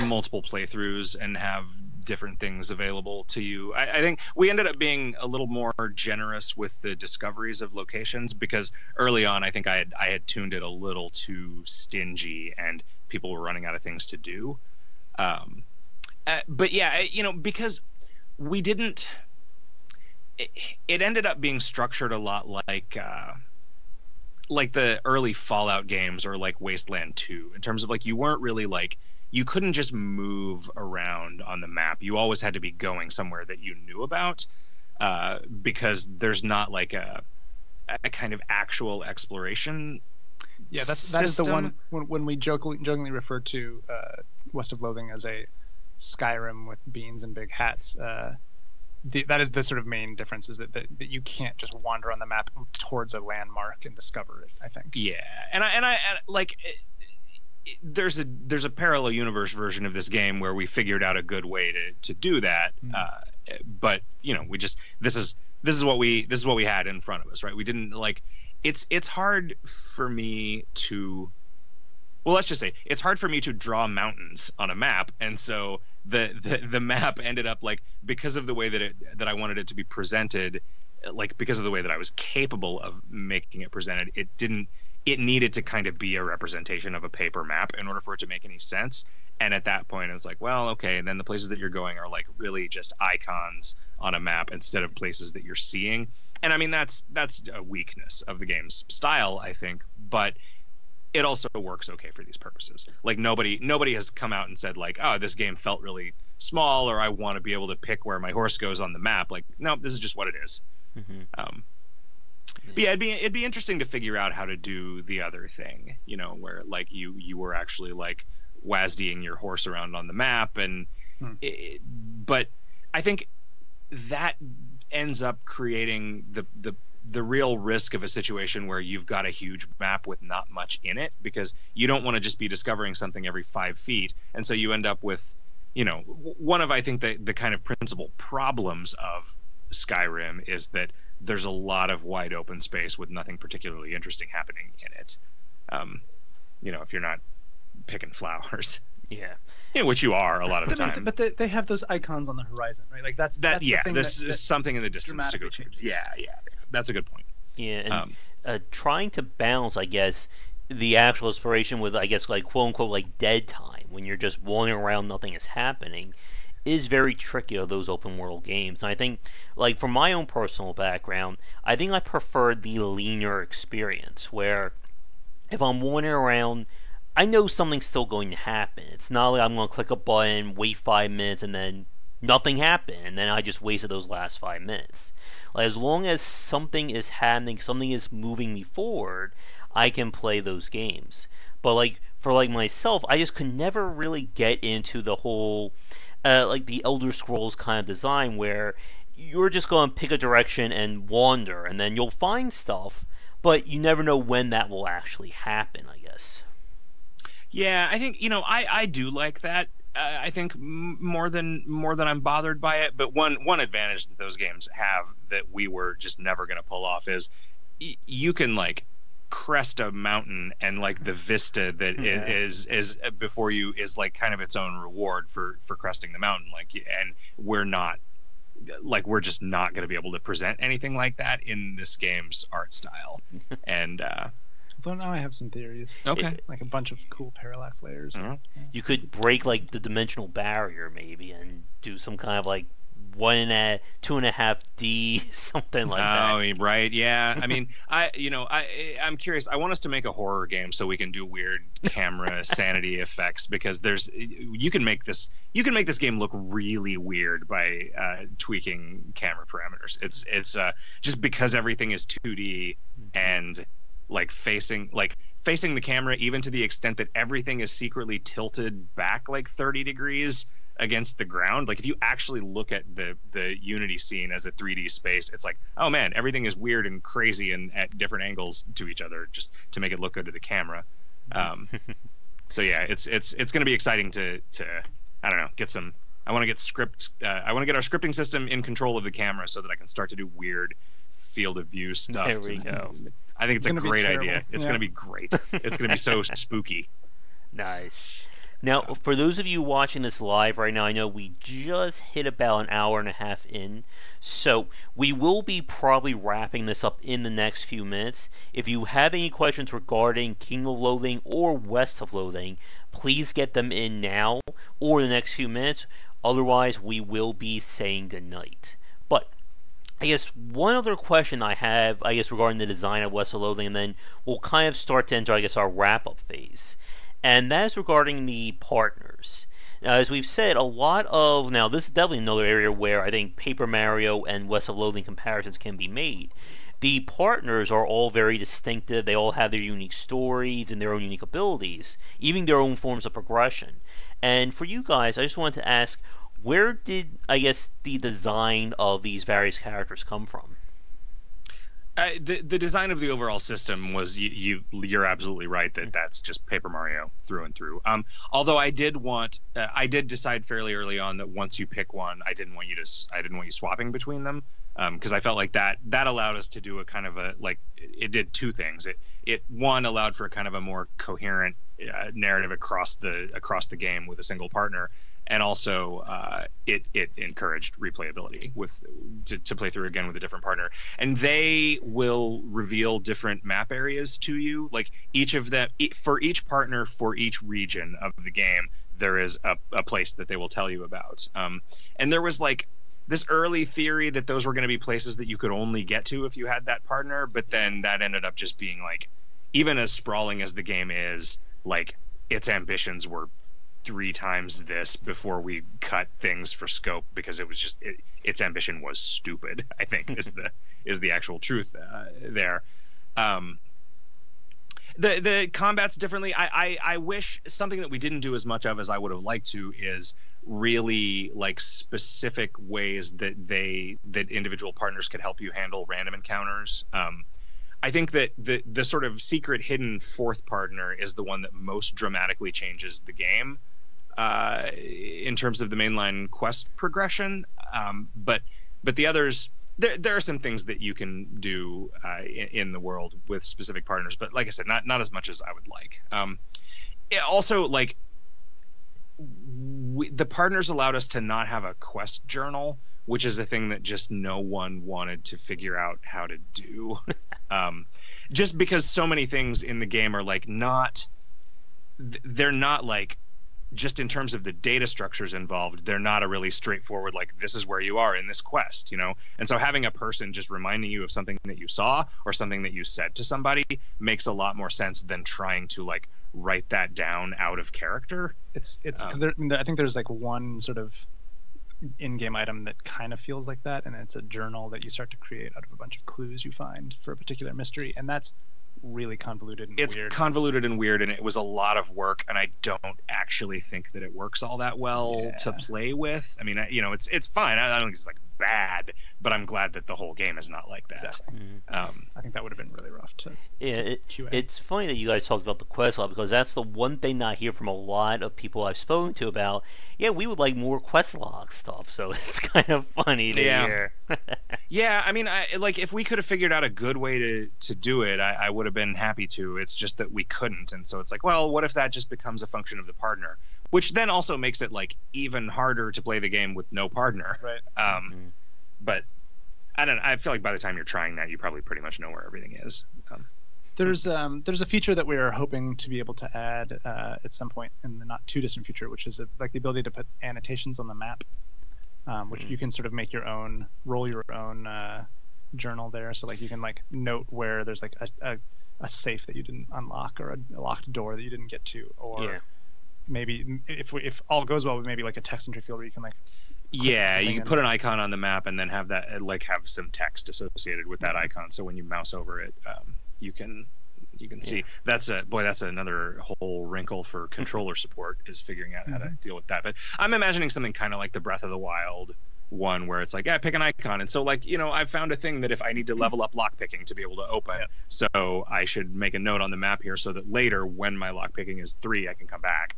multiple playthroughs and have different things available to you. I think we ended up being a little more generous with the discoveries of locations, because early on I think I had tuned it a little too stingy and people were running out of things to do. But yeah, because we didn't. It ended up being structured a lot like the early Fallout games, or like Wasteland 2, in terms of you weren't really you couldn't just move around on the map. You always had to be going somewhere that you knew about, because there's not a kind of actual exploration. Yeah, that is the one when we jokingly refer to West of Loathing as a Skyrim with beans and big hats. That is the sort of main difference, is that you can't just wander on the map towards a landmark and discover it, I think. Yeah, and I there's a parallel universe version of this game where we figured out a good way to do that. But we just this is what we had in front of us, right? We didn't it's hard for me to. Well, let's just say it's hard for me to draw mountains on a map, and so the map ended up because of the way that I wanted it to be presented, because of the way that I was capable of making it presented, it it needed to kind of be a representation of a paper map in order for it to make any sense. And at that point, it was like, well, okay, and then the places that you're going are like really just icons on a map instead of places that you're seeing. And I mean, that's a weakness of the game's style, I think, but it also works okay for these purposes. Like nobody has come out and said like, oh, this game felt really small, or I want to be able to pick where my horse goes on the map. Like, no, this is just what it is. Mm-hmm. But yeah, it'd be interesting to figure out how to do the other thing, you know, where like you were actually like WASDing your horse around on the map, and but I think that ends up creating the real risk of a situation where you've got a huge map with not much in it, because you don't want to just be discovering something every 5 feet, and so you end up with, you know, one of, I think, the kind of principal problems of Skyrim is that there's a lot of wide open space with nothing particularly interesting happening in it. You know, if you're not picking flowers. Yeah. You know, which you are a lot of the time. But they have those icons on the horizon, right? Like that's yeah. The thing this that is something in the distance to go towards. Yeah. That's a good point. Yeah, and trying to balance, I guess, the actual exploration with, I guess, like quote unquote like dead time when you're just wandering around, nothing is happening, is very tricky of those open world games. And I think, like, from my own personal background, I think I prefer the linear experience where if I'm wandering around, I know something's still going to happen. It's not like I'm going to click a button, wait 5 minutes, and then nothing happened, and then I just wasted those last 5 minutes. Like, as long as something is happening, something is moving me forward, I can play those games. But like for like myself, I just could never really get into the whole like the Elder Scrolls kind of design where you're just going to pick a direction and wander, and then you'll find stuff, but you never know when that will actually happen, I guess. Yeah, I think, you know, I do like that. I think more than I'm bothered by it. But one advantage that those games have that we were just never going to pull off is you can like crest a mountain, and like the vista that is before you is like kind of its own reward for cresting the mountain. Like, and we're just not going to be able to present anything like that in this game's art style. And Although now I have some theories. Okay. Like a bunch of cool parallax layers. Uh-huh. You could break like the dimensional barrier maybe and do some kind of like 2.5D something like that. Oh, right. Yeah. I mean, I'm curious. I want us to make a horror game so we can do weird camera sanity effects, because you can make this game look really weird by tweaking camera parameters. It's just because everything is 2D and like facing the camera, even to the extent that everything is secretly tilted back like 30 degrees against the ground. Like if you actually look at the Unity scene as a 3D space, it's like, oh man, everything is weird and crazy and at different angles to each other just to make it look good to the camera. So yeah, it's going to be exciting to I don't know, I want to get our scripting system in control of the camera so that I can start to do weird field of view stuff. There we go. I think it's a great idea. It's going to be great. It's going to be so spooky. Nice. Now, for those of you watching this live right now, I know we just hit about an hour and a half in, so we will be probably wrapping this up in the next few minutes. If you have any questions regarding Kingdom of Loathing or West of Loathing, please get them in now or the next few minutes. Otherwise, we will be saying goodnight. But I guess one other question I have, regarding the design of West of Loathing, and then we'll kind of start to enter, our wrap-up phase. And that is regarding the partners. Now, as we've said, now this is definitely another area where I think Paper Mario and West of Loathing comparisons can be made. The partners are all very distinctive. They all have their unique stories and their own unique abilities, even their own forms of progression. And for you guys, I just wanted to ask, where did, the design of these various characters come from? The design of the overall system was, you're absolutely right that that's just Paper Mario through and through. Although I did decide fairly early on that once you pick one, I didn't want you swapping between them, because I felt like that allowed us to do a kind of it did two things. It one allowed for a kind of a more coherent narrative across the game with a single partner, and also it encouraged replayability to play through again with a different partner. And they will reveal different map areas to you, like each of them for each partner for each region of the game. There is a place that they will tell you about. And there was like this early theory that those were going to be places that you could only get to if you had that partner, but then that ended up just being like, even as sprawling as the game is, like its ambitions were 3 times this before we cut things for scope, because it was just its ambition was stupid, I think is the actual truth there. The combat's differently. I wish something that we didn't do as much of as I would have liked to is really like specific ways that individual partners could help you handle random encounters. I think that the sort of secret hidden fourth partner is the one that most dramatically changes the game in terms of the mainline quest progression. But the others, there are some things that you can do in the world with specific partners, but like I said, not as much as I would like. Also, like the partners allowed us to not have a quest journal, which is a thing that just no one wanted to figure out how to do. Just because so many things in the game are like they're not like, just in terms of the data structures involved, they're not a really straightforward, like, this is where you are in this quest, you know? And so having a person just reminding you of something that you saw or something that you said to somebody makes a lot more sense than trying to, like, write that down out of character. It's because I think there's, like, one sort of in-game item that kind of feels like that, and it's a journal that you start to create out of a bunch of clues you find for a particular mystery, and that's really convoluted and weird. It's convoluted and weird, and it was a lot of work, and I don't actually think that it works all that well to play with. I mean, it's fine. I don't think it's like bad, but I'm glad that the whole game is not like that. Exactly. I think that would have been really rough to QA. It's funny that you guys talked about the quest log, because that's the one thing that I hear from a lot of people I've spoken to about, we would like more quest log stuff, so it's kind of funny to hear. Yeah, I mean, if we could have figured out a good way to do it, I would have been happy to. It's just that we couldn't, and so it's like, well, what if that just becomes a function of the partner? Which then also makes it like even harder to play the game with no partner. Right. But I don't know. I feel like by the time you're trying that, you probably pretty much know where everything is. There's a feature that we're hoping to be able to add at some point in the not too distant future, which is like the ability to put annotations on the map, which you can sort of make roll your own journal there. So like you can like note where there's like a safe that you didn't unlock, or a locked door that you didn't get to, or maybe if all goes well, maybe like a text entry field where you can like you can put an icon on the map and then have that like have some text associated with that icon, so when you mouse over it, you can see. That's another whole wrinkle for controller support, is figuring out how to deal with that. But I'm imagining something kind of like the Breath of the Wild one, where it's like, pick an icon, and so like, I've found a thing that if I need to level up lockpicking to be able to open, so I should make a note on the map here so that later when my lockpicking is 3, I can come back.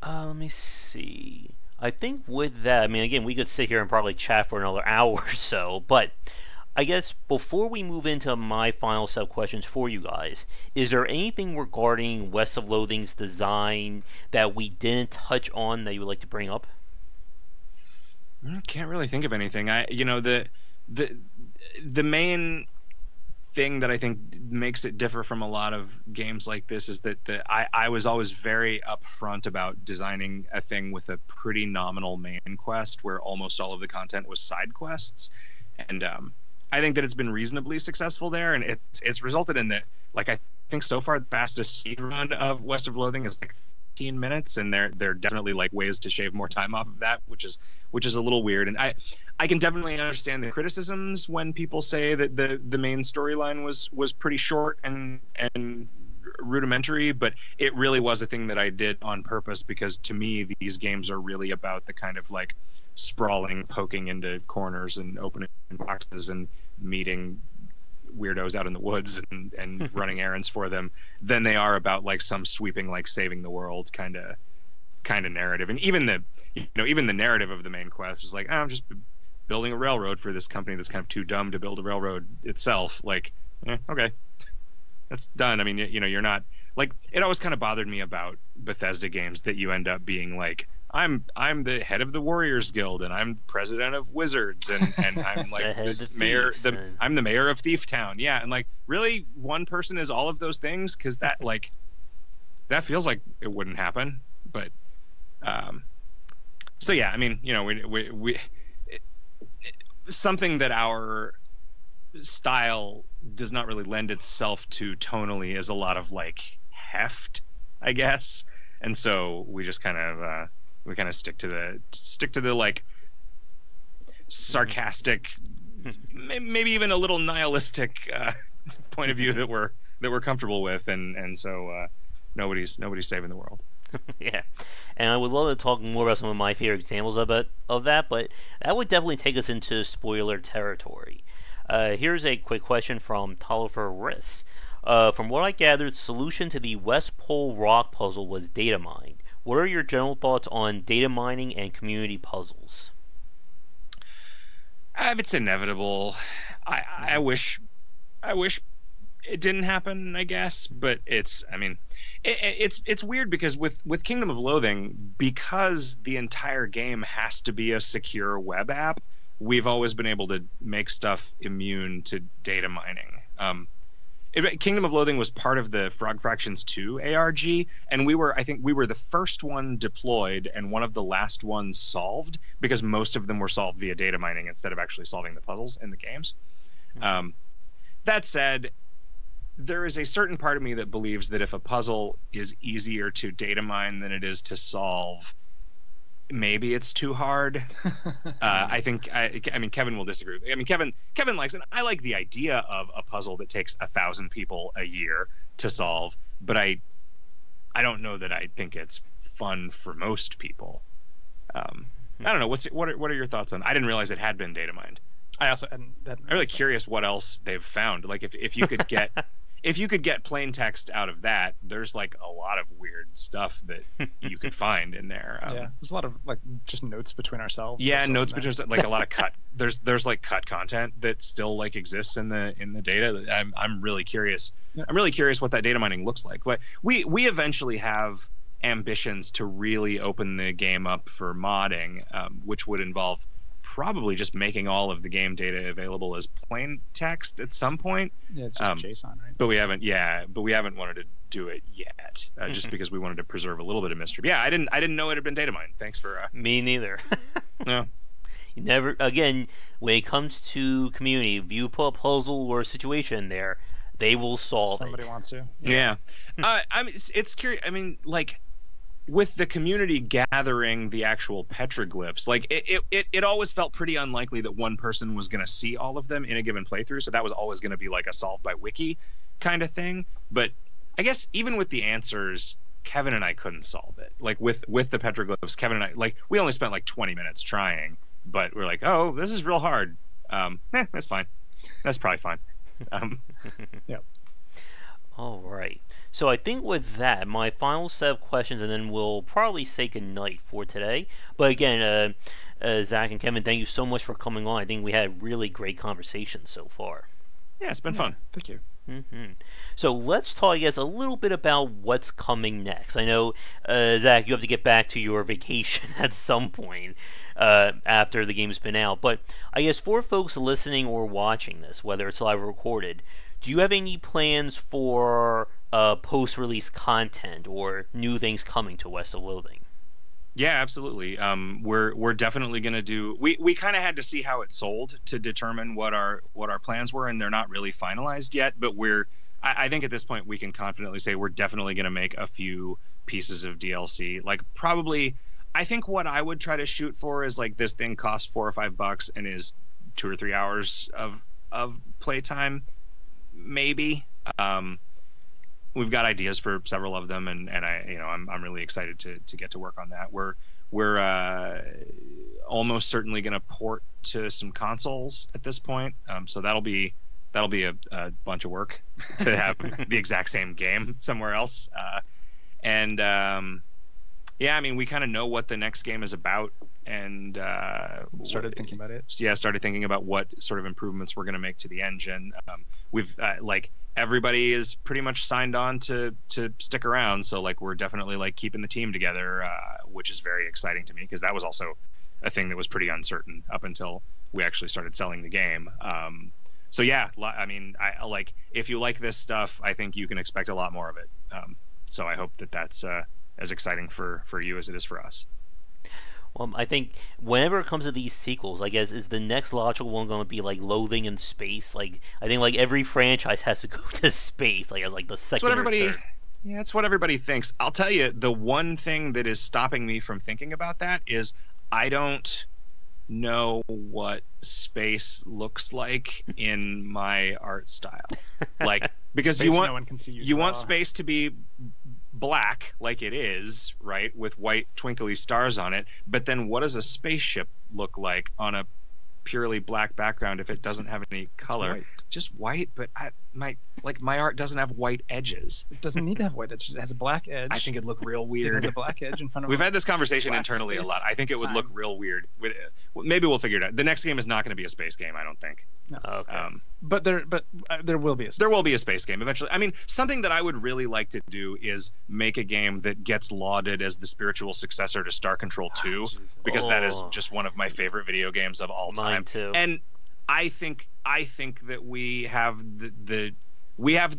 Let me see. I think with that, I mean, again, we could sit here and probably chat for another hour or so, but I guess before we move into my final set of questions for you guys, is there anything regarding West of Loathing's design that we didn't touch on that you would like to bring up? I can't really think of anything. The main thing that I think makes it differ from a lot of games like this is that I was always very upfront about designing a thing with a pretty nominal main quest where almost all of the content was side quests, and I think that it's been reasonably successful there, and it's resulted in that, like, I think so far the fastest speed run of West of Loathing is like 15 minutes, and there are definitely like ways to shave more time off of that, which is a little weird. And I can definitely understand the criticisms when people say that the main storyline was pretty short and rudimentary, but it really was a thing that I did on purpose, because to me these games are really about the kind of like sprawling, poking into corners and opening boxes and meeting weirdos out in the woods and running errands for them, than they are about like some sweeping, like saving the world kind of narrative. And even the narrative of the main quest is like, I'm just building a railroad for this company that's kind of too dumb to build a railroad itself. Like, okay, that's done. I mean, you're not like it always kind of bothered me about Bethesda games that you end up being like, I'm the head of the Warriors Guild, and I'm president of Wizards, and I'm like I'm the mayor of Thief Town. Yeah, and like really, one person is all of those things, because that like that feels like it wouldn't happen. But so yeah, I mean, you know, we something that our style does not really lend itself to tonally is a lot of like heft, I guess, and so we just kind of stick to the like sarcastic, maybe even a little nihilistic point of view that we're comfortable with, and so nobody's saving the world. Yeah, and I would love to talk more about some of my favorite examples of that, but that would definitely take us into spoiler territory. Here's a quick question from Tolliver Riss. From what I gathered, the solution to the West Pole rock puzzle was data mined. What are your general thoughts on data mining and community puzzles? It's inevitable. I wish it didn't happen, I guess, but it's weird because with Kingdom of Loathing, because the entire game has to be a secure web app, we've always been able to make stuff immune to data mining. Kingdom of Loathing was part of the Frog Fractions 2 ARG, and I think we were the first one deployed and one of the last ones solved, because most of them were solved via data mining instead of actually solving the puzzles in the games. That said, there is a certain part of me that believes that if a puzzle is easier to data mine than it is to solve, maybe it's too hard. I mean, Kevin will disagree. I mean, Kevin likes it. I like the idea of a puzzle that takes 1,000 people a year to solve, but I don't know that I think it's fun for most people. I don't know. What are your thoughts on? I didn't realize it had been data mined. I also I'm really curious what else they've found. Like if you could get if you could get plain text out of that, there's like a lot of weird stuff that you could find in there. Yeah, there's a lot of like just notes between ourselves. Yeah, notes between like a lot of cut. There's like cut content that still like exists in the data. I'm really curious. Yeah. I'm really curious what that data mining looks like. But we eventually have ambitions to really open the game up for modding, which would involve probably just making all of the game data available as plain text at some point. Yeah, it's just JSON, right? But we haven't wanted to do it yet, just because we wanted to preserve a little bit of mystery. Yeah, I didn't know it had been data mined. Thanks for me neither. No. You never again when it comes to community, if you put a puzzle or a situation there, they will solve Somebody it. wants to. Yeah. I mean, it's curious. I mean, like, with the community gathering the actual petroglyphs, like it always felt pretty unlikely that one person was going to see all of them in a given playthrough. So that was always going to be like a solve by wiki kind of thing. But I guess even with the answers, Kevin and I couldn't solve it. Like with the petroglyphs, Kevin and I, like, we only spent like 20 minutes trying, but we're like, oh, this is real hard. That's fine. That's probably fine. Yeah. All right. So I think with that, my final set of questions, and then we'll probably say goodnight for today. But again, Zach and Kevin, thank you so much for coming on. I think we had a really great conversation so far. Yeah, it's been fun. Thank you. Mm-hmm. So let's talk, I guess, a little bit about what's coming next. I know, Zach, you have to get back to your vacation at some point after the game's been out. But I guess for folks listening or watching this, whether it's live or recorded, do you have any plans for post-release content or new things coming to West of Loathing? Yeah, absolutely. We're definitely going to do. We kind of had to see how it sold to determine what our plans were, and they're not really finalized yet. But I think at this point we can confidently say we're definitely going to make a few pieces of DLC. Like, probably, I think what I would try to shoot for is like this thing costs $4 or $5 and is 2 or 3 hours of playtime. Maybe. We've got ideas for several of them, and I'm really excited to get to work on that. We're almost certainly going to port to some consoles at this point, so that'll be a bunch of work to have the exact same game somewhere else. Yeah, I mean, we kind of know what the next game is about and Started thinking about it. Yeah, started thinking about what sort of improvements we're going to make to the engine. We've like everybody is pretty much signed on to stick around, so like we're definitely like keeping the team together, which is very exciting to me because that was also a thing that was pretty uncertain up until we actually started selling the game. So yeah, I mean, I like if you like this stuff, I think you can expect a lot more of it. So I hope that that's as exciting for you as it is for us. Well, I think whenever it comes to these sequels, I guess is the next logical one going to be like Loathing in Space. Like I think like every franchise has to go to space, like as like the second or third. Yeah, it's what everybody thinks. I'll tell you, the one thing that is stopping me from thinking about that is I don't know what space looks like in my art style. Like because Space you want no one can see you want space to be black like it is, right, with white twinkly stars on it, but then what does a spaceship look like on a purely black background if it doesn't have any color? White. Just white, but my art doesn't have white edges. It doesn't need to have white edges. It has a black edge. I think it'd look real It weird. has a black edge in front of We've it. had this conversation Black internally a space lot. I think it would look time. real weird. Maybe we'll figure it out. The next game is not going to be a space game, I don't think. No. Okay. But there will be a space. There will be a space game eventually. I mean, something that I would really like to do is make a game that gets lauded as the spiritual successor to Star Control 2, Jesus. because that is Oh. just one of my favorite video games of all time. Mine too. And I think that we have the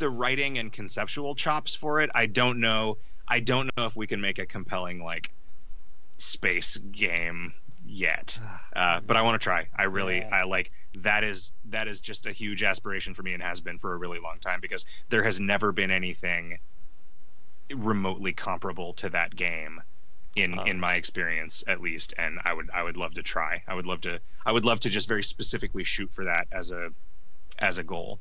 writing and conceptual chops for it. I don't know if we can make a compelling like space game yet. But I want to try. I like that is just a huge aspiration for me and has been for a really long time because there has never been anything remotely comparable to that game in my experience, at least, and I would love to try. I would love to just very specifically shoot for that as a goal.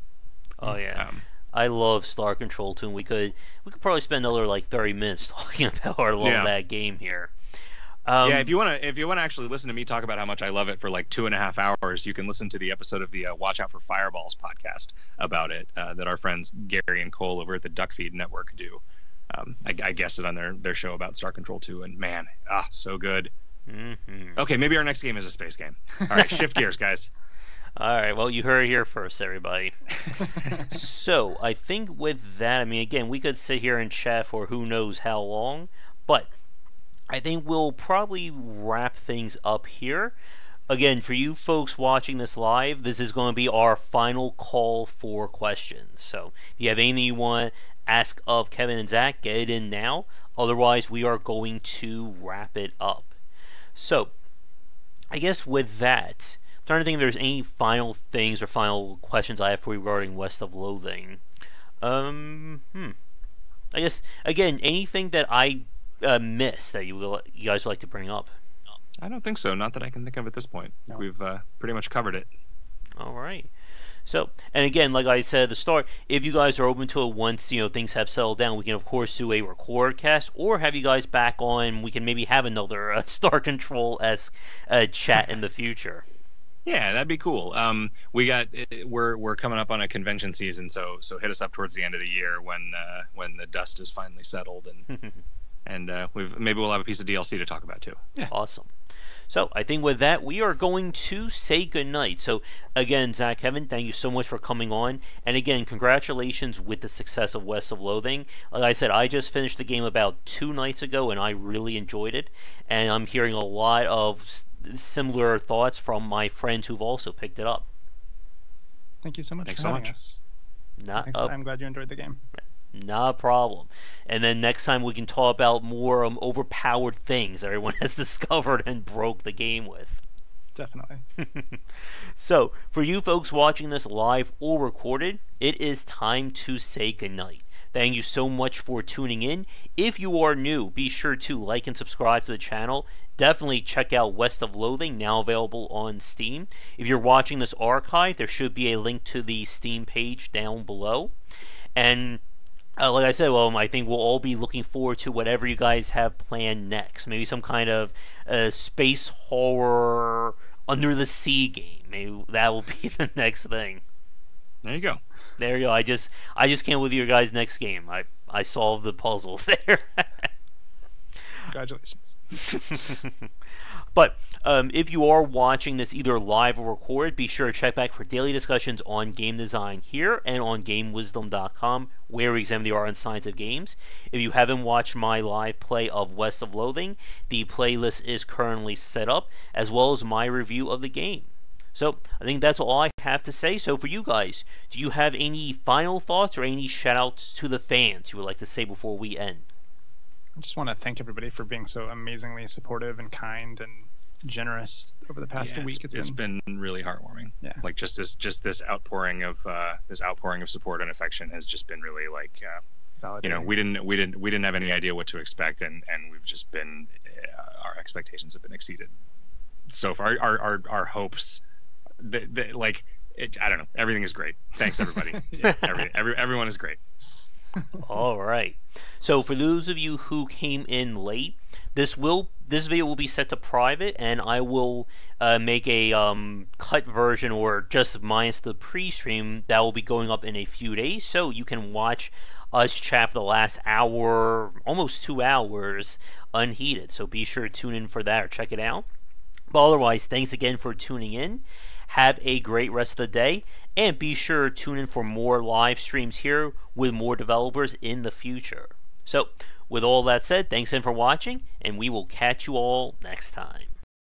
Oh yeah. I love Star Control 2, and we could probably spend another like 30 minutes talking about our love of that game here. Yeah, if you want to actually listen to me talk about how much I love it for like 2.5 hours, you can listen to the episode of the Watch Out for Fireballs podcast about it that our friends Gary and Cole over at the Duckfeed Network do. I guessed it on their show about Star Control 2, and man, so good. Mm-hmm. Okay, maybe our next game is a space game. All right, shift gears, guys. All right, well, you heard it here first, everybody. So, I think with that, I mean, again, we could sit here and chat for who knows how long, but I think we'll probably wrap things up here. Again, for you folks watching this live, this is going to be our final call for questions. So, if you have anything you want to ask of Kevin and Zach, get it in now. Otherwise, we are going to wrap it up. So, I guess with that, I'm trying to think if there's any final things or final questions I have for you regarding West of Loathing. I guess, again, anything that I missed that you guys would like to bring up? I don't think so. Not that I can think of at this point. No. We've pretty much covered it. All right. So, and again, like I said at the start, if you guys are open to it once, things have settled down, we can, of course, do a record cast, or have you guys back on, we can maybe have another Star Control-esque chat in the future. Yeah, that'd be cool. We're coming up on a convention season, so hit us up towards the end of the year when the dust is finally settled, and maybe we'll have a piece of DLC to talk about too. Yeah. Awesome. So I think with that, we are going to say goodnight. So again, Zach, Kevin, thank you so much for coming on. And again, congratulations with the success of West of Loathing. Like I said, I just finished the game about 2 nights ago, and I really enjoyed it. And I'm hearing a lot of similar thoughts from my friends who've also picked it up. Thank you so much Thanks for so having much. us. Not I'm glad you enjoyed the game. Not a problem. And then next time we can talk about more overpowered things everyone has discovered and broke the game with. Definitely. So, for you folks watching this live or recorded, it is time to say goodnight. Thank you so much for tuning in. If you are new, be sure to like and subscribe to the channel. Definitely check out West of Loathing, now available on Steam. If you're watching this archive, there should be a link to the Steam page down below. And like I said, I think we'll all be looking forward to whatever you guys have planned next. Maybe some kind of space horror under the sea game. Maybe that will be the next thing. There you go. There you go. I just can't with your guys' next game. I solved the puzzle there. Congratulations. But if you are watching this either live or recorded, be sure to check back for daily discussions on game design here and on GameWisdom.com, where we examine the art and science of games. If you haven't watched my live play of West of Loathing, the playlist is currently set up, as well as my review of the game. So I think that's all I have to say. So for you guys, do you have any final thoughts or any shout-outs to the fans you would like to say before we end? I just want to thank everybody for being so amazingly supportive and kind and generous over the past week. It's been really heartwarming. Yeah. Like just this outpouring of support and affection has just been really like validating. We didn't have any idea what to expect, and we've just been our expectations have been exceeded so far. Our hopes, I don't know. Everything is great. Thanks everybody. Everyone is great. All right. So for those of you who came in late, this video will be set to private, and I will make a cut version, or just minus the pre-stream, that will be going up in a few days, so you can watch us chat for the last hour, almost 2 hours, unheated. So be sure to tune in for that or check it out. But otherwise, thanks again for tuning in. Have a great rest of the day, and be sure to tune in for more live streams here with more developers in the future. So, with all that said, thanks again for watching, and we will catch you all next time.